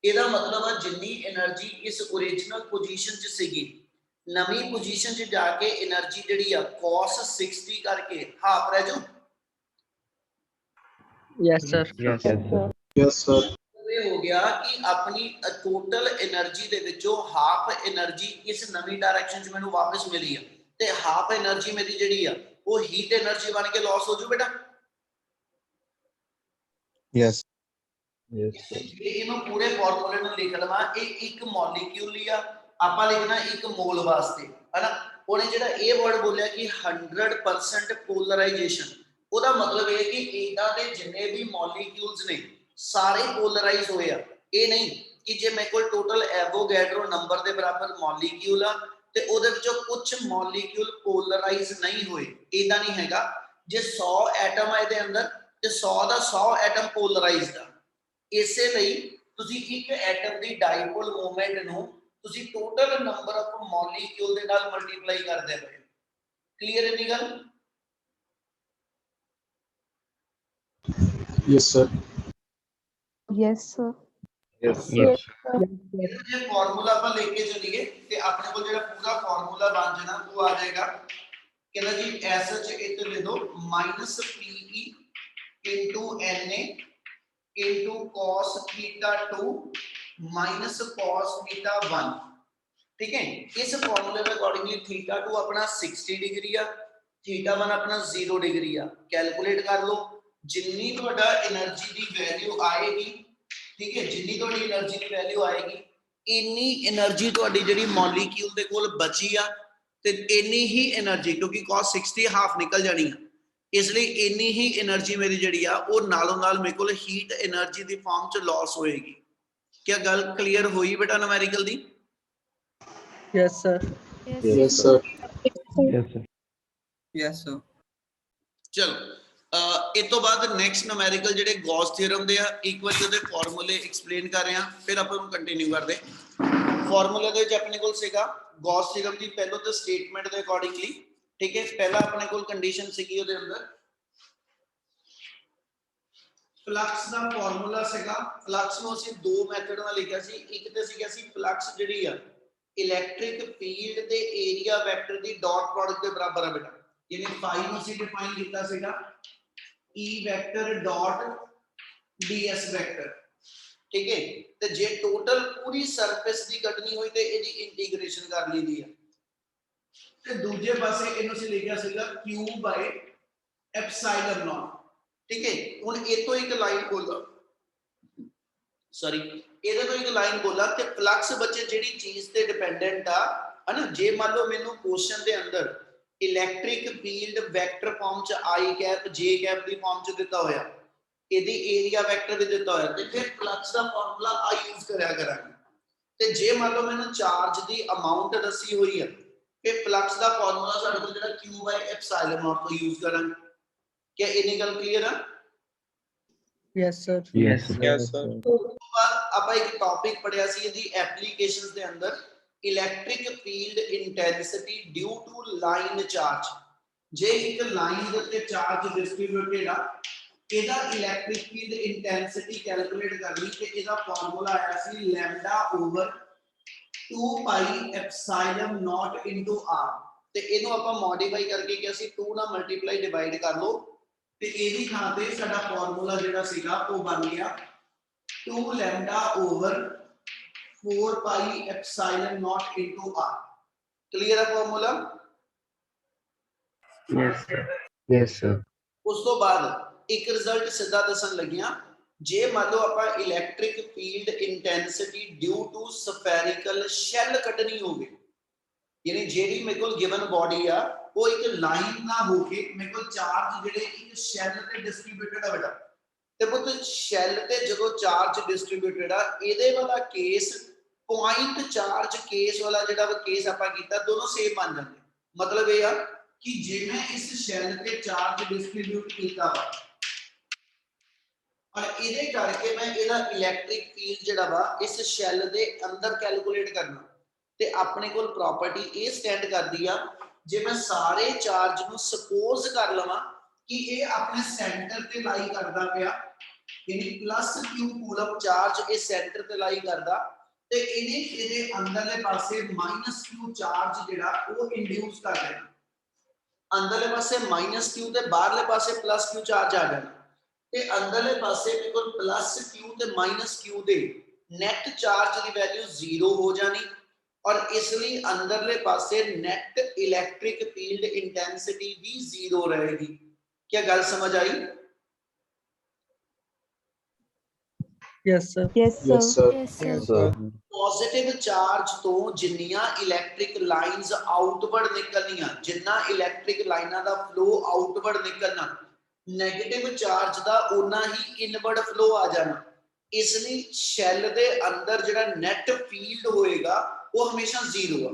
ਇਹਦਾ ਮਤਲਬ ਹੈ ਜਿੰਨੀ એનર્ਜੀ ਇਸ ओरिजिनल ਪੋਜੀਸ਼ਨ 'ਚ ਸੀਗੀ, ਨਵੀਂ ਪੋਜੀਸ਼ਨ 'ਚ ਜਾ ਕੇ એનર્ਜੀ ਜਿਹੜੀ ਆ cos 60 ਕਰਕੇ ਹਾਫ ਰਹਿ ਜਾਊ। Yes, sir. Yes, sir. Yes, sir. ਇਹ ਹੋ ਗਿਆ ਕਿ ਆਪਣੀ ਟੋਟਲ એનર્ਜੀ ਦੇ ਵਿੱਚੋਂ ਹਾਫ એનર્ਜੀ ਇਸ ਨਵੀਂ ਡਾਇਰੈਕਸ਼ਨ 'ਚ ਮੈਨੂੰ ਵਾਪਸ ਮਿਲੀ ਆ, ਤੇ ਹਾਫ એનર્ਜੀ ਮੇਰੀ ਜਿਹੜੀ ਆ ਉਹ ਹੀਟ એનર્ਜੀ ਬਣ ਕੇ ਲਾਸ ਹੋ ਜੂ ਬੇਟਾ। Yes. Yes, sir. ਇਹਨੂੰ ਪੂਰੇ ਫਾਰਮੂਲੇ ਨੂੰ ਲਿਖ ਲਵਾਂ, ਇਹ ਇੱਕ ਮੋਲੀਕਿਊਲ ਹੀ ਆ, ਆਪਾਂ ਲਿਖਣਾ ਇੱਕ ਮੋਲ ਵਾਸਤੇ, ਹੈਨਾ। ਉਹਨੇ ਜਿਹੜਾ ਇਹ ਵਰਡ ਬੋਲਿਆ ਕਿ 100% ਪੋਲਰਾਈਜੇਸ਼ਨ, ਉਹਦਾ ਮਤਲਬ ਇਹ ਕਿ ਇਹਨਾਂ ਦੇ ਜਿੰਨੇ ਵੀ ਮੋਲੀਕਿਊਲਸ ਨੇ ਸਾਰੇ ਪੋਲਰਾਈਜ਼ ਹੋਏ ਆ। ਇਹ ਨਹੀਂ ਕਿ ਜੇ ਮੇਰੇ ਕੋਲ ਟੋਟਲ ਐਵੋਗੈਡਰੋ ਨੰਬਰ ਦੇ ਬਰਾਬਰ ਮੋਲੀਕਿਊਲ ਆ ਤੇ ਉਹਦੇ ਵਿੱਚੋਂ ਕੁਝ ਮੋਲੀਕਿਊਲ ਪੋਲਰਾਈਜ਼ ਨਹੀਂ ਹੋਏ, ਇਹਦਾ ਨਹੀਂ ਹੈਗਾ। ਜੇ 100 ਐਟਮ ਆ ਇਹਦੇ ਅੰਦਰ ਤੇ 100 ਦਾ 100 ਐਟਮ ਪੋਲਰਾਈਜ਼ਡ ਆ। ਇਸੇ ਲਈ ਤੁਸੀਂ ਇੱਕ ਐਟਮ ਦੀ ਡਾਈਪੋਲ ਮੂਵਮੈਂਟ ਨੂੰ ਤੁਸੀਂ ਟੋਟਲ ਨੰਬਰ ਆਫ ਮੋਲੀਕਿਊਲ ਦੇ ਨਾਲ ਮਲਟੀਪਲਾਈ ਕਰਦੇ ਪਏ। ਕਲੀਅਰ ਹੈ ਨੀ ਗੱਲ? Yes, sir. Yes, sir. Yes, Yes. ਇਹਦਾ ਜੇ ਫਾਰਮੂਲਾ ਆਪਾਂ ਲੈ ਕੇ ਚੱਲੀਏ ਤੇ ਆਪਣੇ ਕੋਲ ਜਿਹੜਾ ਪੂਰਾ ਫਾਰਮੂਲਾ ਬਣ ਜਾਣਾ ਉਹ ਆ ਜਾਏਗਾ, ਕਹਿੰਦਾ ਜੀ ਐਸਐਚ ਇੱਥੇ ਲੈ ਦੋ -PE into NA into cos theta 2 minus cos theta 1, ठीक है। इस फॉर्मूले में अकॉर्डिंगली थीटा 2 अपना 60 डिग्री आ, थीटा 1 अपना 0 डिग्री आ। कैलकुलेट कर लो, जिन्नी ਤੁਹਾਡਾ એનર્ਜੀ ਦੀ ਵੈਲਿਊ ਆਏਗੀ, ਠੀਕ ਹੈ, ਜਿੰਨੀ ਤੁਹਾਡੀ એનર્ਜੀ ਦੀ ਵੈਲਿਊ ਆਏਗੀ ਇੰਨੀ એનર્ਜੀ ਤੁਹਾਡੀ ਜਿਹੜੀ ਮੋਲੀਕਿਊਲ ਦੇ ਕੋਲ ਬਚੀ ਆ, ਤੇ ਇੰਨੀ ਹੀ એનર્ਜੀ, ਕਿਉਂਕਿ cos 60 ਹਾਫ ਨਿਕਲ ਜਾਣੀ ਆ, ਇਸ ਲਈ ਇੰਨੀ ਹੀ એનર્ਜੀ ਮੇਰੀ ਜਿਹੜੀ ਆ ਉਹ ਨਾਲੋਂ ਨਾਲ ਮੇਰੇ ਕੋਲ ਹੀਟ એનર્ਜੀ ਦੀ ਫਾਰਮ ਚ ਲਾਸ ਹੋਏਗੀ। ਕੀ ਗੱਲ ਕਲੀਅਰ ਹੋਈ ਬੇਟਾ ਨੂਮੈਰੀਕਲ ਦੀ? Yes, sir. Yes, sir. Yes, sir. Yes, sir. ਚਲੋ ਇਸ ਤੋਂ ਬਾਅਦ ਨੈਕਸਟ ਨੂਮੈਰੀਕਲ ਜਿਹੜੇ ਗੌਸ ਥਿਊਰਮ ਦੇ ਆ, ਇੱਕ ਵਾਰ ਉਹਦੇ ਫਾਰਮੂਲੇ ਐਕਸਪਲੇਨ ਕਰ ਰਹੇ ਆ, ਫਿਰ ਆਪਾਂ ਨੂੰ ਕੰਟੀਨਿਊ ਕਰਦੇ। ਫਾਰਮੂਲੇ ਦੇ ਵਿੱਚ ਆਪਣੇ ਕੋਲ ਸੀਗਾ ਗੌਸ ਥਿਊਰਮ ਦੀ ਪਹਿਲਾਂ ਤਾਂ ਸਟੇਟਮੈਂਟ ਦੇ ਅਕੋਰਡਿੰਗਲੀ, ਠੀਕ ਹੈ। ਪਹਿਲਾ ਆਪਣੇ ਕੋਲ ਕੰਡੀਸ਼ਨ ਸੀਗੀ ਉਹਦੇ ਅੰਦਰ ਫਲਕਸ ਦਾ ਫਾਰਮੂਲਾ ਸੀਗਾ। ਫਲਕਸ ਨੂੰ ਅਸੀਂ ਦੋ ਮੈਥਡ ਨਾਲ ਲਿਖਿਆ ਸੀ, ਇੱਕ ਤੇ ਸੀਗਾ ਸੀ ਫਲਕਸ ਜਿਹੜੀ ਆ ਇਲੈਕਟ੍ਰਿਕ ਫੀਲਡ ਦੇ ਏਰੀਆ ਵੈਕਟਰ ਦੀ ਡਾਟ ਪ੍ਰੋਡਕਟ ਦੇ ਬਰਾਬਰ ਆ ਬੇਟਾ, ਯਾਨੀ ਫਾਈ ਨੂੰ ਅਸੀਂ ਡਿਫਾਈਨ ਕੀਤਾ ਸੀਗਾ E vector dot ds vector, ਠੀਕ ਹੈ। ਤੇ ਜੇ ਟੋਟਲ ਪੂਰੀ ਸਰਫੇਸ ਦੀ ਕੱਢਣੀ ਹੋਈ ਤੇ ਇਹਦੀ ਇੰਟੀਗ੍ਰੇਸ਼ਨ ਕਰ ਲਈਦੀ ਆ, ਤੇ ਦੂਜੇ ਪਾਸੇ ਇਹਨੂੰ ਅਸੀਂ ਲਿਖਿਆ ਸੀਗਾ q ਬਾਈ ਐਪਸਾਈਲਨ ਨॉट, ਠੀਕ ਹੈ। ਹੁਣ ਇਹ ਤੋਂ ਇੱਕ ਲਾਈਨ ਬੋਲਾ, ਸੌਰੀ ਇਹਦੇ ਤੋਂ ਇੱਕ ਲਾਈਨ ਬੋਲਾ ਕਿ ਫਲਕਸ ਬੱਚੇ ਜਿਹੜੀ ਚੀਜ਼ ਤੇ ਡਿਪੈਂਡੈਂਟ ਆ, ਹਨਾ। ਜੇ ਮੰਨ ਲਓ ਮੈਨੂੰ ਕੁਐਸਚਨ ਦੇ ਅੰਦਰ ਇਲੈਕਟ੍ਰਿਕ ਫੀਲਡ ਵੈਕਟਰ ਫਾਰਮ ਚ i cap j cap the farm ਚ ਦਿੱਤਾ ਹੋਇਆ, ਇਹਦੀ ਏਰੀਆ ਵੈਕਟਰ ਵੀ ਦਿੱਤਾ ਹੋਇਆ, ਤੇ ਫਿਰ ਫਲਕਸ ਦਾ ਫਾਰਮੂਲਾ ਆ ਯੂਜ਼ ਕਰਿਆ ਕਰਾਂਗੇ। ਤੇ ਜੇ ਮੰਨ ਲਓ ਮੈਨੂੰ ਚਾਰਜ ਦੀ ਅਮਾਉਂਟ ਦੱਸੀ ਹੋਈ ਹੈ, ਫਿਰ ਫਲਕਸ ਦਾ ਫਾਰਮੂਲਾ ਸਾਡੇ ਕੋਲ ਜਿਹੜਾ q ਬਾਈ ਐਪਸਾਈਲਨ ਨॉट ਤੋਂ ਯੂਜ਼ ਕਰਾਂਗੇ। ਕੀ ਇੰਨੀ ਗੱਲ ਕਲੀਅਰ ਆ? Yes, sir. Yes, sir. Yes, sir. ਬਾਅਦ ਆਪਾਂ ਇੱਕ ਟੌਪਿਕ ਪੜਿਆ ਸੀ ਇਹਦੀ ਐਪਲੀਕੇਸ਼ਨਸ ਦੇ ਅੰਦਰ, electric field intensity due to line charge. ਜੇ ਇੱਕ ਲਾਈਨ ਦੇ ਉੱਤੇ ਚਾਰਜ ਡਿਸਟ੍ਰੀਬਿਊਟਡ ਆ, ਇਹਦਾ ਇਲੈਕਟ੍ਰਿਕ ਫੀਲਡ ਇੰਟੈਂਸਿਟੀ ਕੈਲਕੂਲੇਟ ਕਰਨੀ, ਤੇ ਇਹਦਾ ਫਾਰਮੂਲਾ ਆਇਆ ਸੀ ਲੈਮਡਾ ਓਵਰ 2 ਪਾਈ ਐਪਸਾਈਲਨ ਨॉट ਇਨਟੂ r, ਤੇ ਇਹਨੂੰ ਆਪਾਂ ਮੋਡੀਫਾਈ ਕਰਕੇ ਕਿ ਅਸੀਂ 2 ਨਾਲ ਮਲਟੀਪਲਾਈ ਡਿਵਾਈਡ ਕਰ ਲਓ, ਤੇ ਇਹਦੀ ਥਾਂ ਤੇ ਸਾਡਾ ਫਾਰਮੂਲਾ ਜਿਹੜਾ ਸੀਗਾ ਉਹ ਬਣ ਗਿਆ 2 ਲੈਮਡਾ ਓਵਰ 4 ਪਾਈ ਐਪਸਾਈਲਨ ਨॉट ਇਨਟੂ r। ਕਲੀਅਰ ਹੈ formula? Yes, sir. Yes, sir. ਉਸ ਤੋਂ ਬਾਅਦ ਇੱਕ ਰਿਜ਼ਲਟ ਸਿੱਧਾ ਦੱਸਣ ਲੱਗਿਆ, ਜੇ ਮੰਨ ਲਓ ਆਪਾਂ electric field intensity due to spherical shell ਕੱਢਣੀ ਹੋਵੇ, ਯਾਨੀ ਜਿਹੜੀ ਮੇਰੇ ਕੋਲ ਗਿਵਨ ਬਾਡੀ ਆ ਉਹ ਇੱਕ ਲਾਈਨ ਨਾ ਹੋ ਕੇ ਮੇਰੇ ਕੋਲ ਚਾਰਜ ਜਿਹੜੇ ਇੱਕ ਸ਼ੈਲ ਤੇ ਡਿਸਟ੍ਰੀਬਿਊਟਡ ਆ ਬੇਟਾ, ਤੇ ਪੁੱਤ ਸ਼ੈਲ ਤੇ ਜਦੋਂ ਚਾਰਜ ਡਿਸਟ੍ਰੀਬਿਊਟਡ ਆ, ਇਹਦੇ ਵਾਲਾ ਕੇਸ ਪੁਆਇੰਟ ਚਾਰਜ ਕੇਸ ਵਾਲਾ ਜਿਹੜਾ ਕੇਸ ਆਪਾਂ ਕੀਤਾ, ਦੋਨੋਂ ਸੇਮ ਬਣ ਜਾਂਦੇ। ਮਤਲਬ ਇਹ ਆ कि जे मैं इस शैल ते चार्ज डिस्ट्रीब्यूट कीता वा और इहदे करके मैं इहदा इलैक्ट्रिक फील्ड जिहड़ा वा इस शैल दे अंदर कैलकुलेट करना ते अपने कोल प्रॉपर्टी ये स्टैंड करदी आ जे मैं सारे चार्ज नूं सपोज कर लवां कि ये अपने सेंटर ते लाई करदा पिया यानी प्लस क्यू कूलम चार्ज इस सेंटर ते लाई करदा ते इहने इहदे अंदरले पासे माइनस क्यू चार्ज जिहड़ा वो इंड्यूस कर देना अंदरले पासे माइनस क्यू ते बाहरले पासे प्लस क्यू चार्ज आ जाना ते अंदरले पासे मेरे को प्लस क्यू ते माइनस क्यू दे नेट चार्ज की वैल्यू 0 हो जानी और इसलिए अंदरले पासे नेट इलेक्ट्रिक फील्ड इंटेंसिटी भी 0 रहेगी। क्या गल समझ आई? Yes, sir. Yes, sir. Yes, sir. Yes, Yes, sir. sir. Positive charge तो जिन्नियां इलैक्ट्रिक लाइंस आउटवर्ड निकलनियां जिन्ना इलैक्ट्रिक लाइनां दा फ्लो आउटवर्ड निकलना नेगेटिव चार्ज दा उन्ना ही इनवर्ड फ्लो आ जाना इसलिए शैल दे अंदर जिहड़ा नेट फील्ड होएगा वो हमेशा 0 है।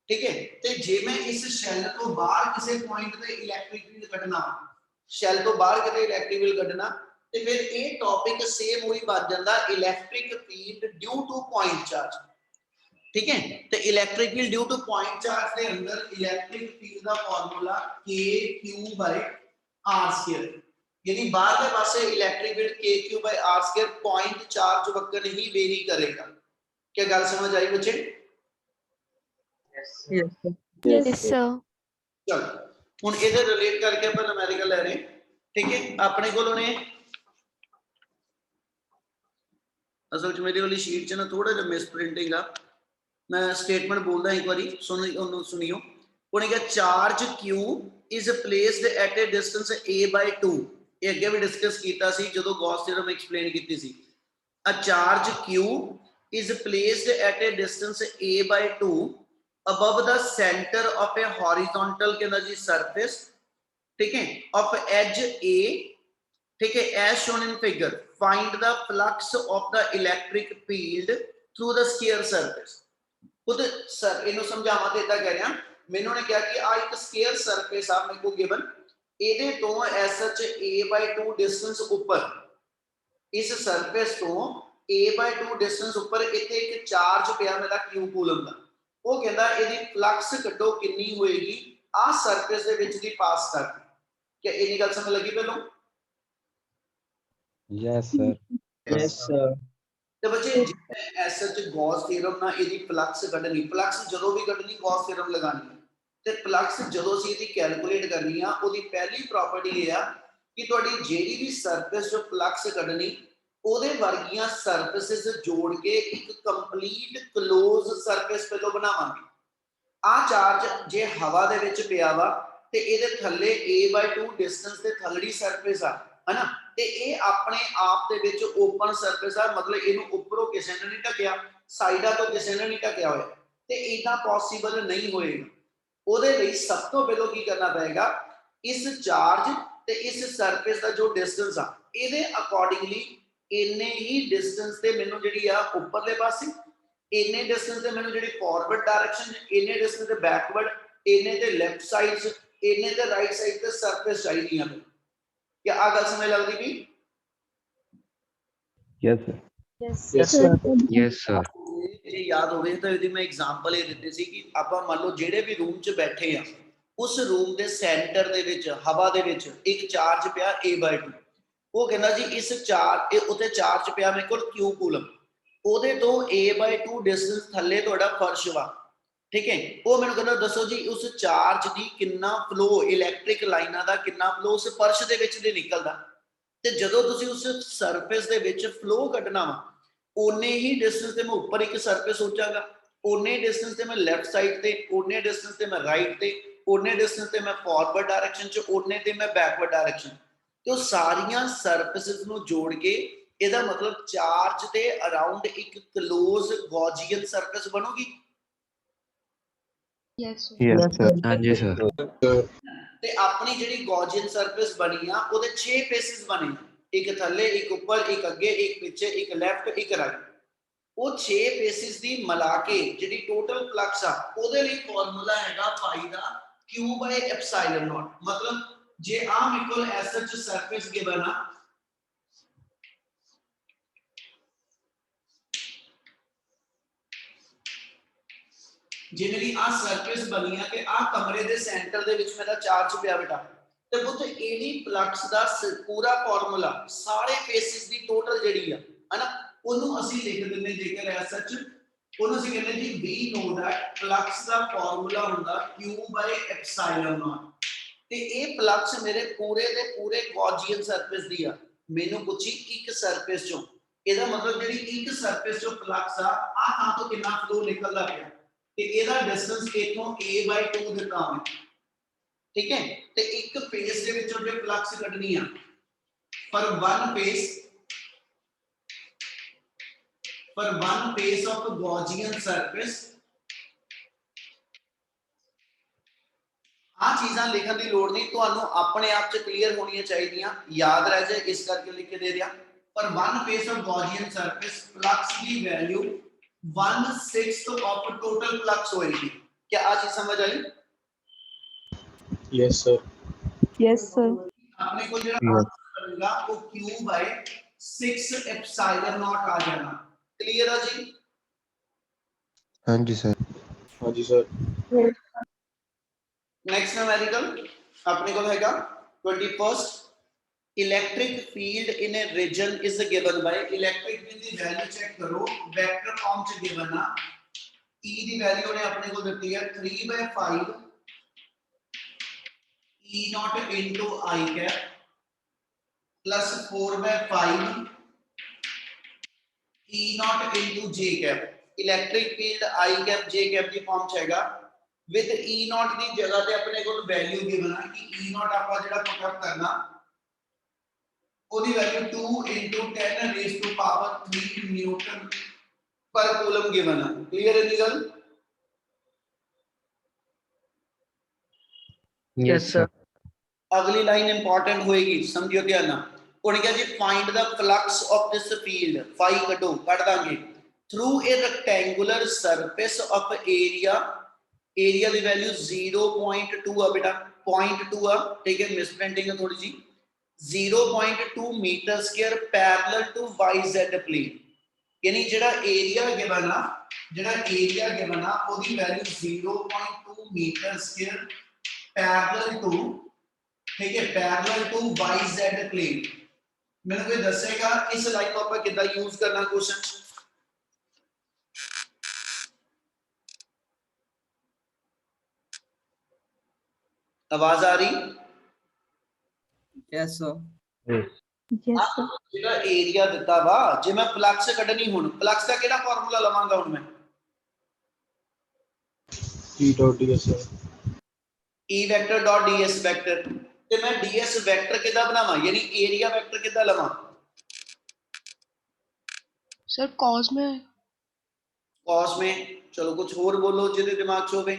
ठीक है ते जे मैं इस शैल तो बाहर किसी पॉइंट ते इलैक्ट्रिक फील्ड कढना शैल तो बाहर किते इलैक्ट्रिक फील्ड कढना ते फिर ये टॉपिक सेम वही बन जाता electric field due to point charge. ठीक है तो electric field due to point charge के अंदर इलैक्ट्रिक फील्ड का formula K Q by R square यानी बाहर के पासे electric field K Q by R square point charge वक्र ही वेरी करेगा। क्या गल समझ आई बच्चे? Yes, sir. Yes, Yes, sir. चल हुन इधर रिलेट करके अपन न्यूमेरिकल ले रहे हैं। ठीक है अपने को ने असल च मेरी वाली शीट च ना थोड़ा जिहा मिस प्रिंटिंग आ मैं स्टेटमेंट बोलदा एक बारी सुनियो उन्हें कहा charge Q is placed at A distance a by 2 ये अगे भी डिस्कस कीता सी जदों गॉस थ्योरम एक्सप्लेन कीती सी a charge Q is placed at a distance a by 2 above the center of a horizontal energy surface ठीक है of edge a ठीक है as shown in figure find the flux of the electric field through the sphere surface खुद sir इनो समझावा ते इदा कह रहा मैंने ने कहा कि आ एक स्केयर सरफेस आ मेरे को गिवन ਇਹਦੇ ਤੋਂ sh a/2 डिस्टेंस ऊपर इस सरफेस ਤੋਂ a/2 डिस्टेंस ऊपर ਇੱਥੇ ਇੱਕ ਚਾਰਜ ਪਿਆ ਮੇਰਾ q ਕੂਲਮ ਦਾ ਉਹ ਕਹਿੰਦਾ ਇਹਦੀ ਫਲਕਸ ਕੱਢੋ ਕਿੰਨੀ ਹੋਏਗੀ ਆ ਸਰਫੇਸ ਦੇ ਵਿੱਚ ਦੀ ਪਾਸ ਕਰਕੇ ਕਿ ਇੰਨੀ ਗੱਲ ਸਮਝ ਲੱਗੀ ਪਹਿਲਾਂ? Yes, sir. Yes, sir. ਤੇ ਬੱਚੇ sh ਗੌਸ ਥਿਊਰਮ ਨਾਲ ਇਹਦੀ ਫਲਕਸ ਕੱਢਣੀ ਫਲਕਸ ਜਦੋਂ ਵੀ ਕੱਢਣੀ ਗੌਸ ਥਿਊਰਮ ਲਗਾਣੀ ਤੇ ਫਲਕਸ ਜਦੋਂ ਅਸੀਂ ਇਹਦੀ ਕੈਲਕੂਲੇਟ ਕਰਨੀ ਆ ਉਹਦੀ ਪਹਿਲੀ ਪ੍ਰਾਪਰਟੀ ਇਹ ਆ ਕਿ ਤੁਹਾਡੀ ਜਿਹੜੀ ਵੀ ਸਰਫੇਸ ਜੋ ਫਲਕਸ ਕੱਢਣੀ ਉਹਦੇ ਵਰਗੀਆਂ ਸਰਫੇਸਿਸ ਜੋੜ ਕੇ ਇੱਕ ਕੰਪਲੀਟ ক্লোਜ਼ ਸਰਫੇਸ ਪਹਿਲਾਂ ਬਣਾਵਾਂਗੇ। ਆ ਚਾਰਜ ਜੇ ਹਵਾ ਦੇ ਵਿੱਚ ਪਿਆ ਵਾ ਤੇ ਇਹਦੇ ਥੱਲੇ a/2 ਡਿਸਟੈਂਸ ਤੇ ਥੱਲੜੀ ਸਰਫੇਸ ਆ ਹੈਨਾ ਤੇ ਇਹ ਆਪਣੇ ਆਪ ਦੇ ਵਿੱਚ ਓਪਨ ਸਰਫੇਸ ਆ ਮਤਲਬ ਇਹਨੂੰ ਉੱਪਰੋਂ ਕਿਸੇ ਨੇ ਨਹੀਂ ਢਕਿਆ ਸਾਈਡਾਂ ਤੋਂ ਕਿਸੇ ਨੇ ਨਹੀਂ ਢਕਿਆ ਹੋਇਆ ਤੇ ਇਦਾਂ ਪੋਸੀਬਲ ਨਹੀਂ ਹੋਏਗਾ। ਉਹਦੇ ਲਈ ਸਭ ਤੋਂ ਪਹਿਲਾਂ ਕੀ ਕਰਨਾ ਪਏਗਾ ਇਸ ਚਾਰਜ ਤੇ ਇਸ ਸਰਫੇਸ ਦਾ ਜੋ ਡਿਸਟੈਂਸ ਆ ਇਹਦੇ ਅਕੋਰਡਿੰਗਲੀ ਇੰਨੇ ਹੀ ਡਿਸਟੈਂਸ ਤੇ ਮੈਨੂੰ ਜਿਹੜੀ ਆ ਉੱਪਰਲੇ ਪਾਸੇ ਇੰਨੇ ਡਿਸਟੈਂਸ ਤੇ ਮੈਨੂੰ ਜਿਹੜੀ ਫਾਰਵਰਡ ਡਾਇਰੈਕਸ਼ਨ ਇੰਨੇ ਡਿਸਟੈਂਸ ਤੇ ਬੈਕਵਰਡ ਇੰਨੇ ਤੇ ਲੈਫਟ ਸਾਈਡਸ ਇੰਨੇ ਤੇ ਰਾਈਟ ਸਾਈਡ ਤੇ ਸਰਫੇਸ ਚਾਹੀਦੀਆਂ ਨੇ। क्या आ गल समझ लगती भी? Yes, sir. Yes, Yes, sir. Yes, sir. ਜੇ ਯਾਦ ਹੋਵੇ ਤਾਂ ਇਹਦੀ ਮੈਂ ਐਗਜ਼ਾਮਪਲ ਇਹ ਦਿੱਤੀ ਸੀ ਕਿ ਆਪਾਂ ਮੰਨ ਲਓ ਜਿਹੜੇ ਵੀ ਰੂਮ 'ਚ ਬੈਠੇ ਆ ਉਸ ਰੂਮ ਦੇ ਸੈਂਟਰ ਦੇ ਵਿੱਚ ਹਵਾ ਦੇ ਵਿੱਚ ਇੱਕ ਚਾਰਜ ਪਿਆ a/2 ਉਹ ਕਹਿੰਦਾ ਜੀ ਇਸ ਚਾਰਜ ਇਹ ਉੱਤੇ ਚਾਰਜ ਪਿਆ ਮੇਰੇ ਕੋਲ q ਕੂਲਮ ਉਹਦੇ ਤੋਂ a/2 ਡਿਸਟੈਂਸ ਥੱਲੇ ਤੁਹਾਡਾ ਫਰਸ਼ ਵਾ ਠੀਕ ਹੈ ਉਹ ਮੈਨੂੰ ਕਹਿੰਦਾ ਦੱਸੋ ਜੀ ਉਸ ਚਾਰਜ ਦੀ ਕਿੰਨਾ ਫਲੋ ਇਲੈਕਟ੍ਰਿਕ ਲਾਈਨਾਂ ਦਾ ਕਿੰਨਾ ਫਲੋ ਉਸ ਫਰਸ਼ ਦੇ ਵਿੱਚ ਦੀ ਨਿਕਲਦਾ ਤੇ ਜਦੋਂ ਤੁਸੀਂ ਉਸ ਸਰਫੇਸ ਦੇ ਵਿੱਚ ਫਲੋ ਕੱਢਣਾ ਵਾ ओने ही डिस्टेंस ते मैं ऊपर एक सरफेस सोचांगा ओने डिस्टेंस ते मैं लेफ्ट साइड ते ओने डिस्टेंस ते मैं राइट ते ओने डिस्टेंस ते मैं फॉरवर्ड डायरेक्शन च ओने ते मैं बैकवर्ड डायरेक्शन तो सारियां सरफेसेस नु जोड़ के ਇਹਦਾ मतलब चार्ज ਦੇ अराउंड एक क्लोज गॉसियन सरफेस बनूगी। Yes, sir. Yes, sir. हाँ जी, sir. ਤੇ ਆਪਣੀ ਜਿਹੜੀ ਗੌਸੀਅਨ ਸਰਫੇਸ ਬਣੀ ਆ ਉਹਦੇ 6 ਫੇਸਿਸ ਬਣੇ ਇੱਕ ਥੱਲੇ ਇੱਕ ਉੱਪਰ ਇੱਕ ਅੱਗੇ ਇੱਕ ਪਿੱਛੇ ਇੱਕ ਲੈਫਟ ਇੱਕ ਰਾਈਟ ਉਹ 6 ਫੇਸਿਸ ਦੀ ਮਿਲਾ ਕੇ ਜਿਹੜੀ ਟੋਟਲ ਫਲਕਸ ਆ ਉਹਦੇ ਲਈ ਫਾਰਮੂਲਾ ਹੈਗਾ ਪਾਈ ਦਾ Q by epsilon naught, मतलब जे आ मेरे को as such surface given आ, जे मेरी आ surface बनी है कि आ कमरे दे सेंटर दे विच मेरा चार्ज पिया बेटा, ते पुੱਤ ਇਹਦੀ फ्लक्स ਦਾ पूरा फार्मूला ਸਾਰੇ फेसिस ਦੀ टोटल ਜਿਹੜੀ ਆ है ना ਉਹਨੂੰ ਅਸੀਂ ਲਿਖ ਦਿੰਨੇ ਜੇਕਰ as such ਉਹਨੂੰ ਅਸੀਂ ਕਹਿੰਦੇ ਜੀ we know that flux the formula ਹੁੰਦਾ Q by epsilon naught, ਤੇ ਇਹ फ्लक्स ਮੇਰੇ ਪੂਰੇ ਦੇ ਪੂਰੇ ਗੌਸੀਅਨ ਸਰਫੇਸ ਦੀ ਆ, ਮੈਨੂੰ ਪੁੱਛੀ ਇੱਕ ਸਰਫੇਸ ਚੋਂ, ਇਹਦਾ ਮਤਲਬ ਜਿਹੜੀ ਇੱਕ ਸਰਫੇਸ ਚੋਂ फ्लक्स ਆ ਥਾਂ ਤੋਂ ਕਿੰਨਾ ਫਲੋ ਨਿਕਲਦਾ ਪਿਆ, ਤੇ ਇਹਦਾ ਡਿਸਟੈਂਸ ਇਥੋਂ a/2 ਦਿੱਤਾ ਹੋਵੇ, ठीक है, ਤੇ ਇੱਕ ਫੇਸ ਦੇ ਵਿੱਚੋਂ ਜੇ ਫਲਕਸ ਕੱਢਣੀ ਆ ਪਰ one face of Gaussian surface, ਆ ਚੀਜ਼ਾਂ ਲਿਖਣ ਦੀ ਲੋੜ ਨਹੀਂ, ਤੁਹਾਨੂੰ ਆਪਣੇ ਆਪ ਚ ਕਲੀਅਰ ਹੋਣੀਆਂ ਚਾਹੀਦੀਆਂ, ਯਾਦ ਰਹਿ ਜਾਏ ਇਸ ਕਰਕੇ ਲਿਖ ਕੇ ਦੇ ਦਿਆ, ਪਰ one face of Gaussian surface flux ਦੀ ਵੈਲਿਊ 1/6 ਆਫ ਟੋਟਲ ਫਲਕਸ ਹੋਏਗੀ। क्या आ चीज समझ आई? Yes, sir. Yes, sir. अपने को जो Yes. आंसर मिलेगा वो Q by 6 epsilon naught आ जाना, क्लियर है जी? हाँ जी सर। हाँ जी सर। नेक्स्ट न्यूमेरिकल अपने को हैगा 21st, electric field in a region is given by, electric field दी वैल्यू चेक करो, वेक्टर फॉर्म च गिवन आ, E दी वैल्यू ने अपने को दी है 3/5 E naught into I cap plus 4/5 E naught into J cap, electric field I cap J cap की फॉर्म च हैगा, विद E naught की जगह पे अपने को वैल्यू गिवन है कि E naught आपका जेड़ा पुटअप करना ओदी value 2 into 10 raised to power 3 newton per coulomb given है, क्लियर है निकल? Yes, sir. अगली लाइन इंपॉर्टेंट होएगी, समझियो ध्यान ना, उन्होंने कहा जी find the flux of this field, phi कटो कट दांगे, through a rectangular surface of area, area दी वैल्यू 0.2 आ बेटा, 0.2 आ, ठीक है, मिसप्रिंटिंग है थोड़ी जी, 0.2 metre square parallel to YZ plane, यानी जेड़ा एरिया गिवन आ, जेड़ा एरिया गिवन आ ओदी value 0.2 metre square parallel to, ठीक है, पैरेलल टू YZ प्लेन, मैंने कोई दसेगा इस लाइन को ਆਪਾਂ ਕਿੱਦਾਂ यूज करना क्वेश्चन? आवाज आ रही? Yes, sir. Yes, sir. ਜਿਹੜਾ ਏਰੀਆ ਦਿੱਤਾ ਵਾ, ਜੇ ਮੈਂ ਫਲਕਸ ਕੱਢਣੀ ਹੁਣ, ਫਲਕਸ ਦਾ ਕਿਹੜਾ ਫਾਰਮੂਲਾ ਲਵਾਂਗਾ ਹੁਣ ਮੈਂ? E dot ds sir. E vector dot ds vector, ਤੇ ਮੈਂ ds vector ਕਿੱਦਾਂ ਬਣਾਵਾਂ, ਯਾਨੀ ਏਰੀਆ ਵੈਕਟਰ ਕਿੱਦਾਂ ਲਵਾਂ? सर कॉस में। cos में, चलो कुछ और बोलो ਜਿਹਦੇ ਦਿਮਾਗ 'ਚ ਹੋਵੇ।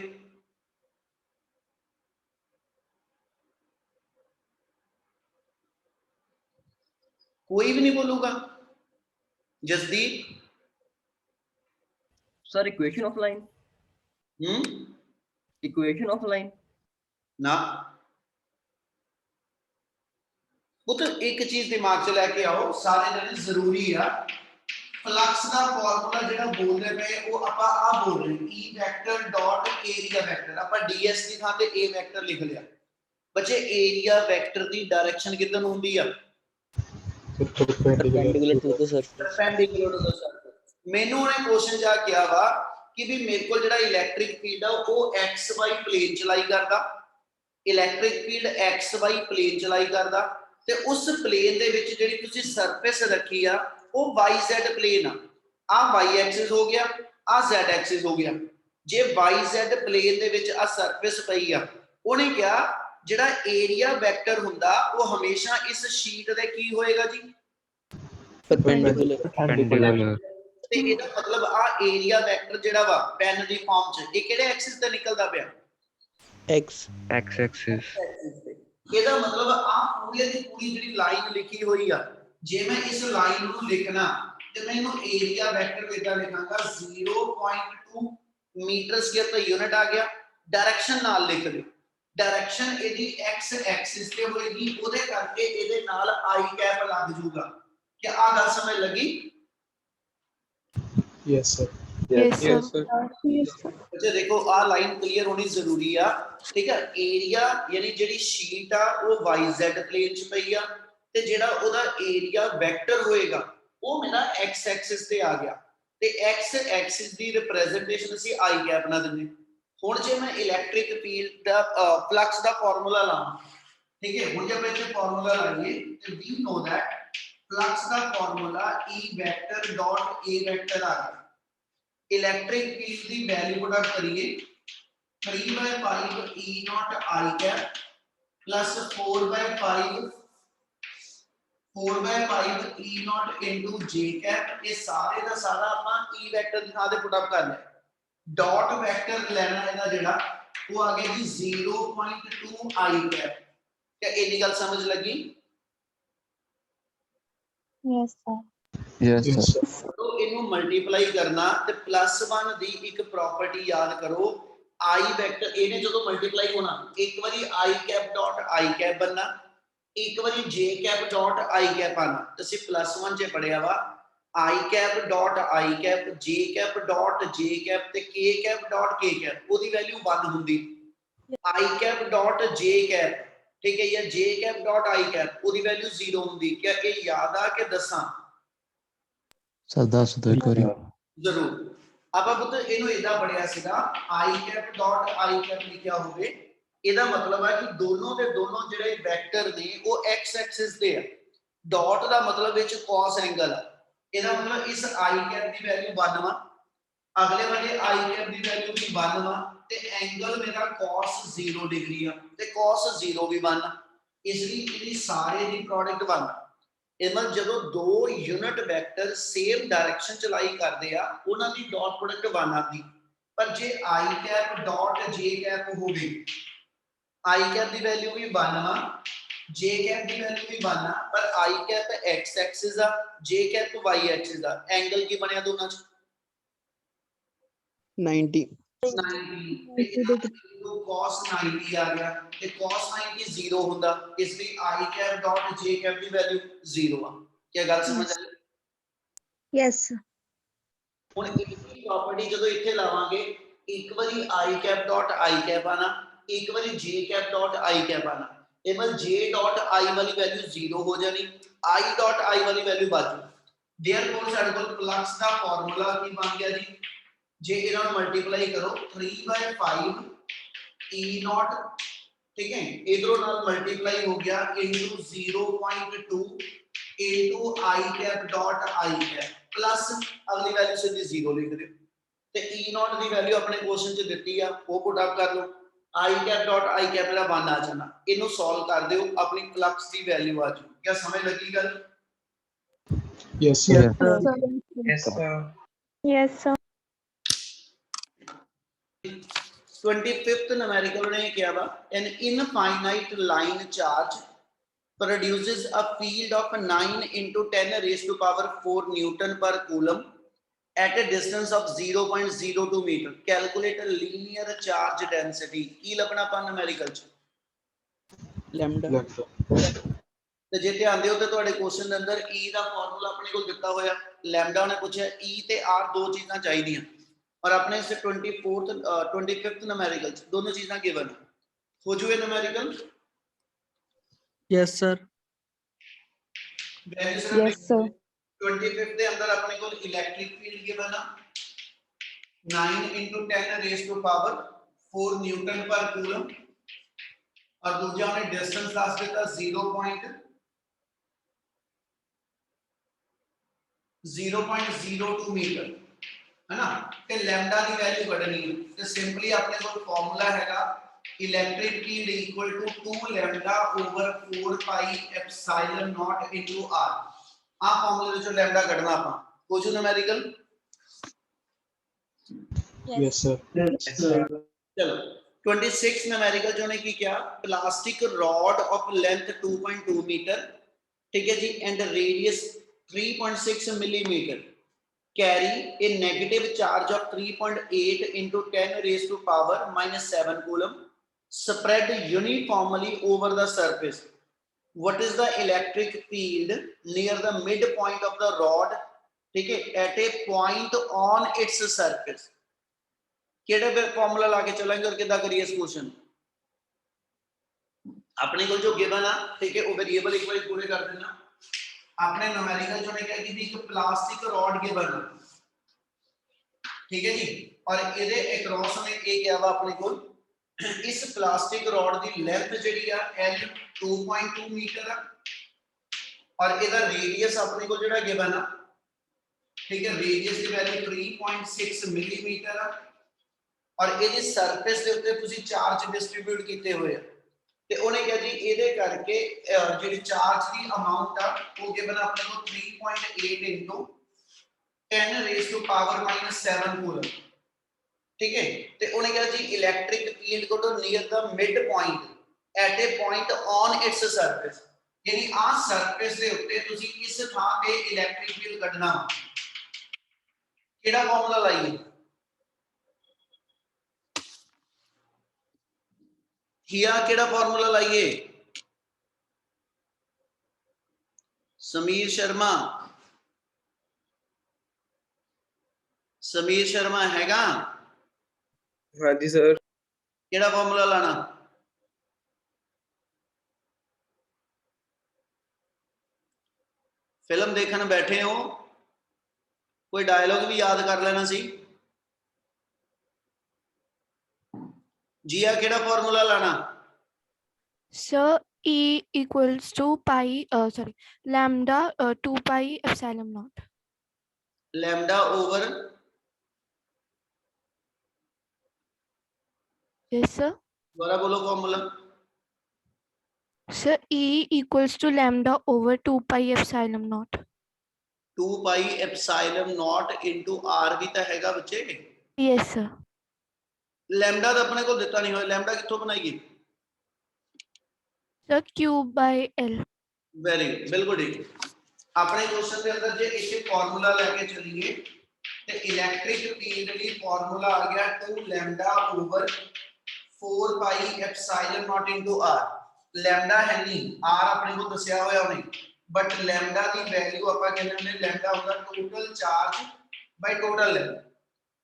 कोई भी नहीं बोलूगा? Jasdeep? Sir, equation of line. Equation of line. ना, वो तो एक चीज दिमाग से लेके आओ, सारे जने जरूरी है, फ्लक्स का फार्मूला जेड़ा बोल रहे पे वो आपा आ बोल रहे हैं, E vector dot area vector, आपा ds की थां ते A वेक्टर लिख लिया, बच्चे एरिया वेक्टर दी डायरेक्शन किधर ਨੂੰ ਹੁੰਦੀ ਆ? Perpendicular to the surface. Perpendicular to the surface. ਮੈਨੂੰ ਉਹਨੇ ਕੁਐਸਚਨ ਜਾ ਕਿਹਾ ਵਾ ਕਿ ਵੀ ਮੇਰੇ ਕੋਲ ਜਿਹੜਾ ਇਲੈਕਟ੍ਰਿਕ ਫੀਲਡ ਆ ਉਹ xy ਪਲੇਨ ਚ ਲਾਈ ਕਰਦਾ, ਇਲੈਕਟ੍ਰਿਕ ਫੀਲਡ xy ਪਲੇਨ ਚ ਲਾਈ ਕਰਦਾ, ਤੇ ਉਸ ਪਲੇਨ ਦੇ ਵਿੱਚ ਜਿਹੜੀ ਤੁਸੀਂ ਸਰਫੇਸ ਰੱਖੀ ਆ ਉਹ yz ਪਲੇਨ ਆ y ਐਕਸਿਸ ਹੋ ਗਿਆ, ਆ z ਐਕਸਿਸ ਹੋ ਗਿਆ, ਜੇ yz ਪਲੇਨ ਦੇ ਵਿੱਚ ਆ ਸਰਫੇਸ ਪਈ ਆ, ਉਹਨੇ ਕਿਹਾ ਜਿਹੜਾ ਏਰੀਆ ਵੈਕਟਰ ਹੁੰਦਾ ਉਹ ਹਮੇਸ਼ਾ ਇਸ ਸ਼ੀਟ ਦੇ ਕੀ ਹੋਏਗਾ ਜੀ? Perpendicular. ਤੇ ਇਹਦਾ ਮਤਲਬ ਆ ਏਰੀਆ ਵੈਕਟਰ ਜਿਹੜਾ ਵਾ ਪੈਨ ਦੀ ਫਾਰਮ ਚ ਇਹ ਕਿਹੜੇ ਐਕਸਿਸ ਤੇ ਨਿਕਲਦਾ ਪਿਆ? X axis. ਇਹਦਾ ਮਤਲਬ ਆ ਪੂਰੀ ਦੀ ਪੂਰੀ ਜਿਹੜੀ ਲਾਈਨ ਲਿਖੀ ਹੋਈ ਆ, ਜੇ ਮੈਂ ਇਸ ਲਾਈਨ ਨੂੰ ਲਿਖਣਾ ਤੇ ਮੈਂ ਇਹਨੂੰ ਏਰੀਆ ਵੈਕਟਰ ਕਿੱਦਾਂ ਲਿਖਾਂਗਾ? 0.2 ਮੀਟਰ ਸਕੁਅਰ ਤਾਂ ਯੂਨਿਟ ਆ ਗਿਆ, डायरेक्शन नाल लिख दो, डायरेक्शन ਇਹਦੀ x एक्सिस ਤੇ ਹੋਏਗੀ ਉਹਦੇ ਕਰਕੇ ਇਹਦੇ ਨਾਲ i ਕੈਪ ਲੱਗ ਜਾਊਗਾ ਕਿ ਆ ਗੱਲ ਸਮਝ ਲੱਗੀ Yes, sir. Yes, sir. Yes, sir. Yes, sir. अच्छा देखो आ लाइन क्लियर होनी जरूरी आ ठीक है एरिया यानी जेडी शीट आ वो YZ प्लेन च पई आ ते जेड़ा ओदा एरिया वेक्टर होएगा वो मेरा x एक्सिस ते आ गया ते x एक्सिस दी रिप्रेजेंटेशन ਅਸੀਂ i कैप ना दिंदे हुण जे मैं इलेक्ट्रिक फील्ड दा फ्लक्स दा फार्मूला लावां ठीक है हुण जे मैं इथे फार्मूला लाइए ते वी नो दैट फ्लक्स दा formula E vector dot A vector आ गया इलेक्ट्रिक फील्ड की वैल्यू पुट अप करिए 3/5 E naught I cap plus 4/5 E naught into J cap ये सारे का सारा अपन E वेक्टर की थां ते पुट अप कर लिया डॉट वेक्टर लेना है जेड़ा वो आ गया जी 0.2 I cap क्या इतनी गल समझ लगी Yes, sir. Yes, Yes, sir. sir. तो इनु मल्टीप्लाई करना ते +1 दी एक प्रॉपर्टी याद करो i वेक्टर ਇਹਨੇ ਜਦੋਂ ਮਲਟੀਪਲਾਈ ਹੋਣਾ ਇੱਕ ਵਾਰੀ i cap dot i cap बनना ਇੱਕ ਵਾਰੀ j cap dot i cap ਆਣਾ ਤੁਸੀਂ +1 ਚ ਪੜਿਆ ਵਾ i cap dot i cap j cap dot j cap ਤੇ k cap dot k cap ਉਹਦੀ ਵੈਲਿਊ 1 ਹੁੰਦੀ i cap dot j cap ਠੀਕ ਹੈ ਜਾਂ j cap dot i cap ਉਹਦੀ ਵੈਲਿਊ 0 ਹੁੰਦੀ ਕਿਆ ਇਹ ਯਾਦ ਆ ਕਿ ਦੱਸਾਂ Sir, that's the query. जरूर ਆਪਾਂ ਪੁੱਤ ਇਹਨੂੰ ਇਦਾਂ ਪੜਿਆ ਸੀਗਾ i cap dot i cap ਲਿਖਿਆ ਹੋਵੇ ਇਹਦਾ ਮਤਲਬ ਹੈ ਕਿ ਦੋਨੋਂ ਦੇ ਦੋਨੋਂ ਜਿਹੜੇ ਵੈਕਟਰ ਨੇ ਉਹ x ਐਕਸਿਸ ਤੇ ਆ ਡਾਟ ਦਾ ਮਤਲਬ ਵਿੱਚ cos ਐਂਗਲ ਆ ਇਹਦਾ ਮਤਲਬ ਇਸ i ਕੈਪ ਦੀ ਵੈਲਿਊ 1 ਵਾ ਅਗਲੇ ਵਾਲੇ i ਕੈਪ ਦੀ ਵੈਲਿਊ ਵੀ 1 ਵਾ ਤੇ ਐਂਗਲ ਮੇਰਾ cos 0 ਡਿਗਰੀ ਆ ਤੇ cos 0 ਵੀ 1 ਇਸ ਲਈ ਇਹਦੀ ਸਾਰੇ ਦੀ ਪ੍ਰੋਡਕਟ 1 ਇਹਨਾਂ ਜਦੋਂ ਦੋ ਯੂਨਿਟ ਵੈਕਟਰ ਸੇਮ ਡਾਇਰੈਕਸ਼ਨ ਚ ਲਾਈ ਕਰਦੇ ਆ ਉਹਨਾਂ ਦੀ ਡਾਟ ਪ੍ਰੋਡਕਟ 1 ਆਉਂਦੀ ਪਰ ਜੇ i cap dot j cap ਹੋਵੇ i ਕੈਪ ਦੀ ਵੈਲਿਊ ਵੀ 1 ਆ j ਕੈਪ ਦੀ ਵੈਲਿਊ ਵੀ 1 ਆ ਪਰ i ਕੈਪ x ਐਕਸਿਸ ਆ j ਕੈਪ y ਐਕਸਿਸ ਆ ਐਂਗਲ ਕੀ ਬਣਿਆ ਦੋਨਾਂ ਚ 90 90 cos 90 ਆ ਗਿਆ ਤੇ cos 90 0 ਹੁੰਦਾ ਇਸ ਲਈ i cap dot j cap ਦੀ ਵੈਲਿਊ 0 ਆ ਕੀ ਗੱਲ ਸਮਝ ਆਈ Yes. ਹੁਣ ਇੱਕ ਹੀ ਪ੍ਰੋਪਰਟੀ ਜਦੋਂ ਇੱਥੇ ਲਾਵਾਂਗੇ ਇੱਕ ਵਾਰੀ i cap dot i cap ਆਣਾ ਇੱਕ ਵਾਰੀ j cap dot i cap ਆਣਾ ਇਹ ਮਤਲਬ j ਡਾਟ i ਵਾਲੀ ਵੈਲਿਊ 0 ਹੋ ਜਾਣੀ i ਡਾਟ i ਵਾਲੀ ਵੈਲਿਊ ਬਚ देयरफॉर ਸਾਡੇ ਕੋਲ ਫਲਕਸ ਦਾ ਫਾਰਮੂਲਾ ਕੀ ਬਣ ਗਿਆ ਜੀ ਜੇ ਇਹਨਾਂ ਨੂੰ ਮਲਟੀਪਲਾਈ ਕਰੋ 3/5 E naught ठीक है इधरों नाल मल्टीप्लाई हो गया into 0.2 into I cap dot I cap plus अगली वैल्यू सीधी 0 लिख दो ते E naught दी वैल्यू अपने क्वेश्चन च दित्ती आ वो पुट अप कर लो I cap dot I cap मेरा 1 आ जाना इनु सॉल्व कर दो अपनी फ्लक्स दी वैल्यू आ जाए क्या समझ लगी गल Yes, sir. Yes. Yes, sir. 25th numerical ने क्या बा an infinite line charge produces a field of 9 into 10 raised to power 4 newton per coulomb at a distance of 0.02 meter calculate a linear charge density की लभना पा numerical च lambda Lambda. ਤੇ ਜੇ ਧਿਆਨ ਦਿਓ ਤੇ ਤੁਹਾਡੇ ਕੁਐਸਚਨ ਦੇ ਅੰਦਰ E ਦਾ ਫਾਰਮੂਲਾ ਆਪਣੇ ਕੋਲ ਦਿੱਤਾ ਹੋਇਆ ਲੈਮਡਾ ਨੇ ਪੁੱਛਿਆ E ਤੇ R ਦੋ ਚੀਜ਼ਾਂ ਚਾਹੀਦੀਆਂ और अपने से 25th numerical दोनों चीजें गिवन हो जुए numerical yes sir Yes, sir. 25th ਦੇ ਅੰਦਰ ਆਪਣੇ ਕੋਲ ਇਲੈਕਟ੍ਰਿਕ ਫੀਲਡ गिवन ਆ 9 into 10 raised to power 4 Newton per coulomb और दूसरा हमने डिस्टेंस ਦੱਸ ਦਿੱਤਾ 0.02 मीटर है ना ते लैम्डा दी वैल्यू कढनी है ते सिंपली अपने कोल फार्मूला हैगा electric field equal to 2 lambda over 4 pi epsilon naught into r आ फार्मूले विचों लैम्डा कढना आपा कुछ न्यूमेरिकल Yes, sir. चलो 26 न्यूमेरिकल जो ने की क्या plastic rod of length 2.2 metre ठीक है जी and radius 3.6 millimetre carry a negative charge of 3.8 into 10 raised to power minus 7 coulomb spread uniformly over the surface. What is the electric field near the midpoint of the rod, ठीक है, at a point on its surface? केड़े formula लाके चलेंगे और किदा करिए इस question? अपने को जो गिवन है, ठीक है, वो वेरिएबल एक बार पूरे कर देना। आपने न्यूमेरिकल जो ने क्या की थी, एक प्लास्टिक रॉड गिवन, ठीक है जी, और ਇਹਦੇ अक्रॉस में एक क्या वा अपने को, इस प्लास्टिक रॉड की लेंथ ਜਿਹੜੀ ਆ L 2.2 मीटर है और ਇਹਦਾ रेडियस अपने को ਜਿਹੜਾ गिवन है, ठीक है, रेडियस की वैल्यू 3.6 मिलीमीटर है और ਇਹਦੀ सरफेस ਦੇ ਉੱਤੇ ਤੁਸੀਂ ਚਾਰਜ डिस्ट्रीब्यूट ਕੀਤੇ ਹੋਏ ਆ ਤੇ ਉਹਨੇ ਕਿਹਾ ਜੀ ਇਹਦੇ ਕਰਕੇ ਜਿਹੜੀ ਚਾਰਜ ਦੀ ਅਮਾਉਂਟ ਆ ਉਹ गिवन ਆਪਣੇ को 3.8 into 10 raised to power minus 7 coulomb, ठीक है, ते उन्हें कहा जी इलेक्ट्रिक फील्ड को तो near the mid point at a point on its surface, यानी आ सरफेस दे उत्ते तुसी इस थां ते इलेक्ट्रिक फील्ड कढना, केड़ा फार्मूला लाइए? हिया केड़ा फार्मूला लाइए? समीर शर्मा, समीर शर्मा हैगा? हाँ जी सर। केड़ा फार्मूला लाना? फिल्म देखने बैठे हो, कोई डायलॉग भी याद कर लेना सी। जिया केड़ा फार्मूला लाना? Sir, E equals to lambda 2 pi epsilon naught. Lambda over, Yes, sir. दोबारा बोलो formula. Sir, E equals to lambda over 2 pi epsilon naught. 2 pi epsilon naught into r भी तो हैगा बच्चे। Yes, sir. लैम्डा तो अपने को दिता नहीं हो, लैम्डा कित्थों बनाएगी? Sir, Q by L. Very good, बिल्कुल ठीक। अपने क्वेश्चन के अंदर जे इसे फार्मूला लेके चलिए तो इलेक्ट्रिक फील्ड की फार्मूला आ गया 2 lambda over 4 pi epsilon naught into r। Lambda है नहीं, r अपने को दसिया होया नहीं, बट लैम्डा की वैल्यू ਆਪਾਂ ਕਹਿੰਦੇ ਹੁੰਦੇ लैम्डा ਹੁੰਦਾ total charge by total length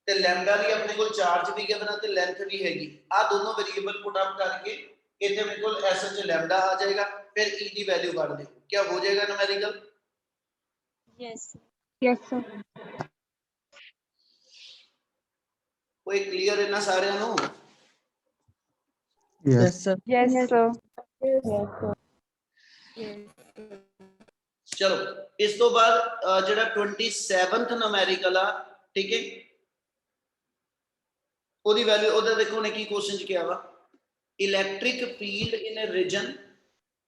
ਤੇ लैम्डा ਦੀ ਆਪਣੇ ਕੋਲ ਚਾਰਜ ਵੀ ਗਿਵਨ ਹੈ ਤੇ ਲੈਂਥ ਵੀ ਹੈਗੀ। ਆ ਦੋਨੋਂ वेरिएबल पुट अप करके ਇੱਥੇ ਆਪਣੇ ਕੋਲ एसएच लैम्डा आ जाएगा, फिर e की वैल्यू काट दे, क्या हो जाएगा न्यूमेरिकल? Yes. Yes, sir. कोई क्लियर है ना सारे नु? Yes, sir. Yes, sir. Yes, sir. चलो इस तो बाद जेड़ा 27th न्यूमेरिकल आ, ठीक है, ओदी वैल्यू ओदा देखो ने की क्वेश्चन च क्या वा, electric field in a region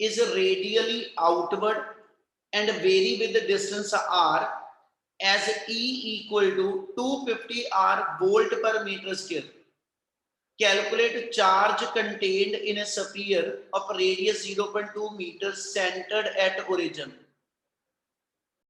is radially outward and vary with the distance r as E equal to 250 r volt per meter square. Calculate charge contained in a sphere of radius 0.2 meters centered at origin.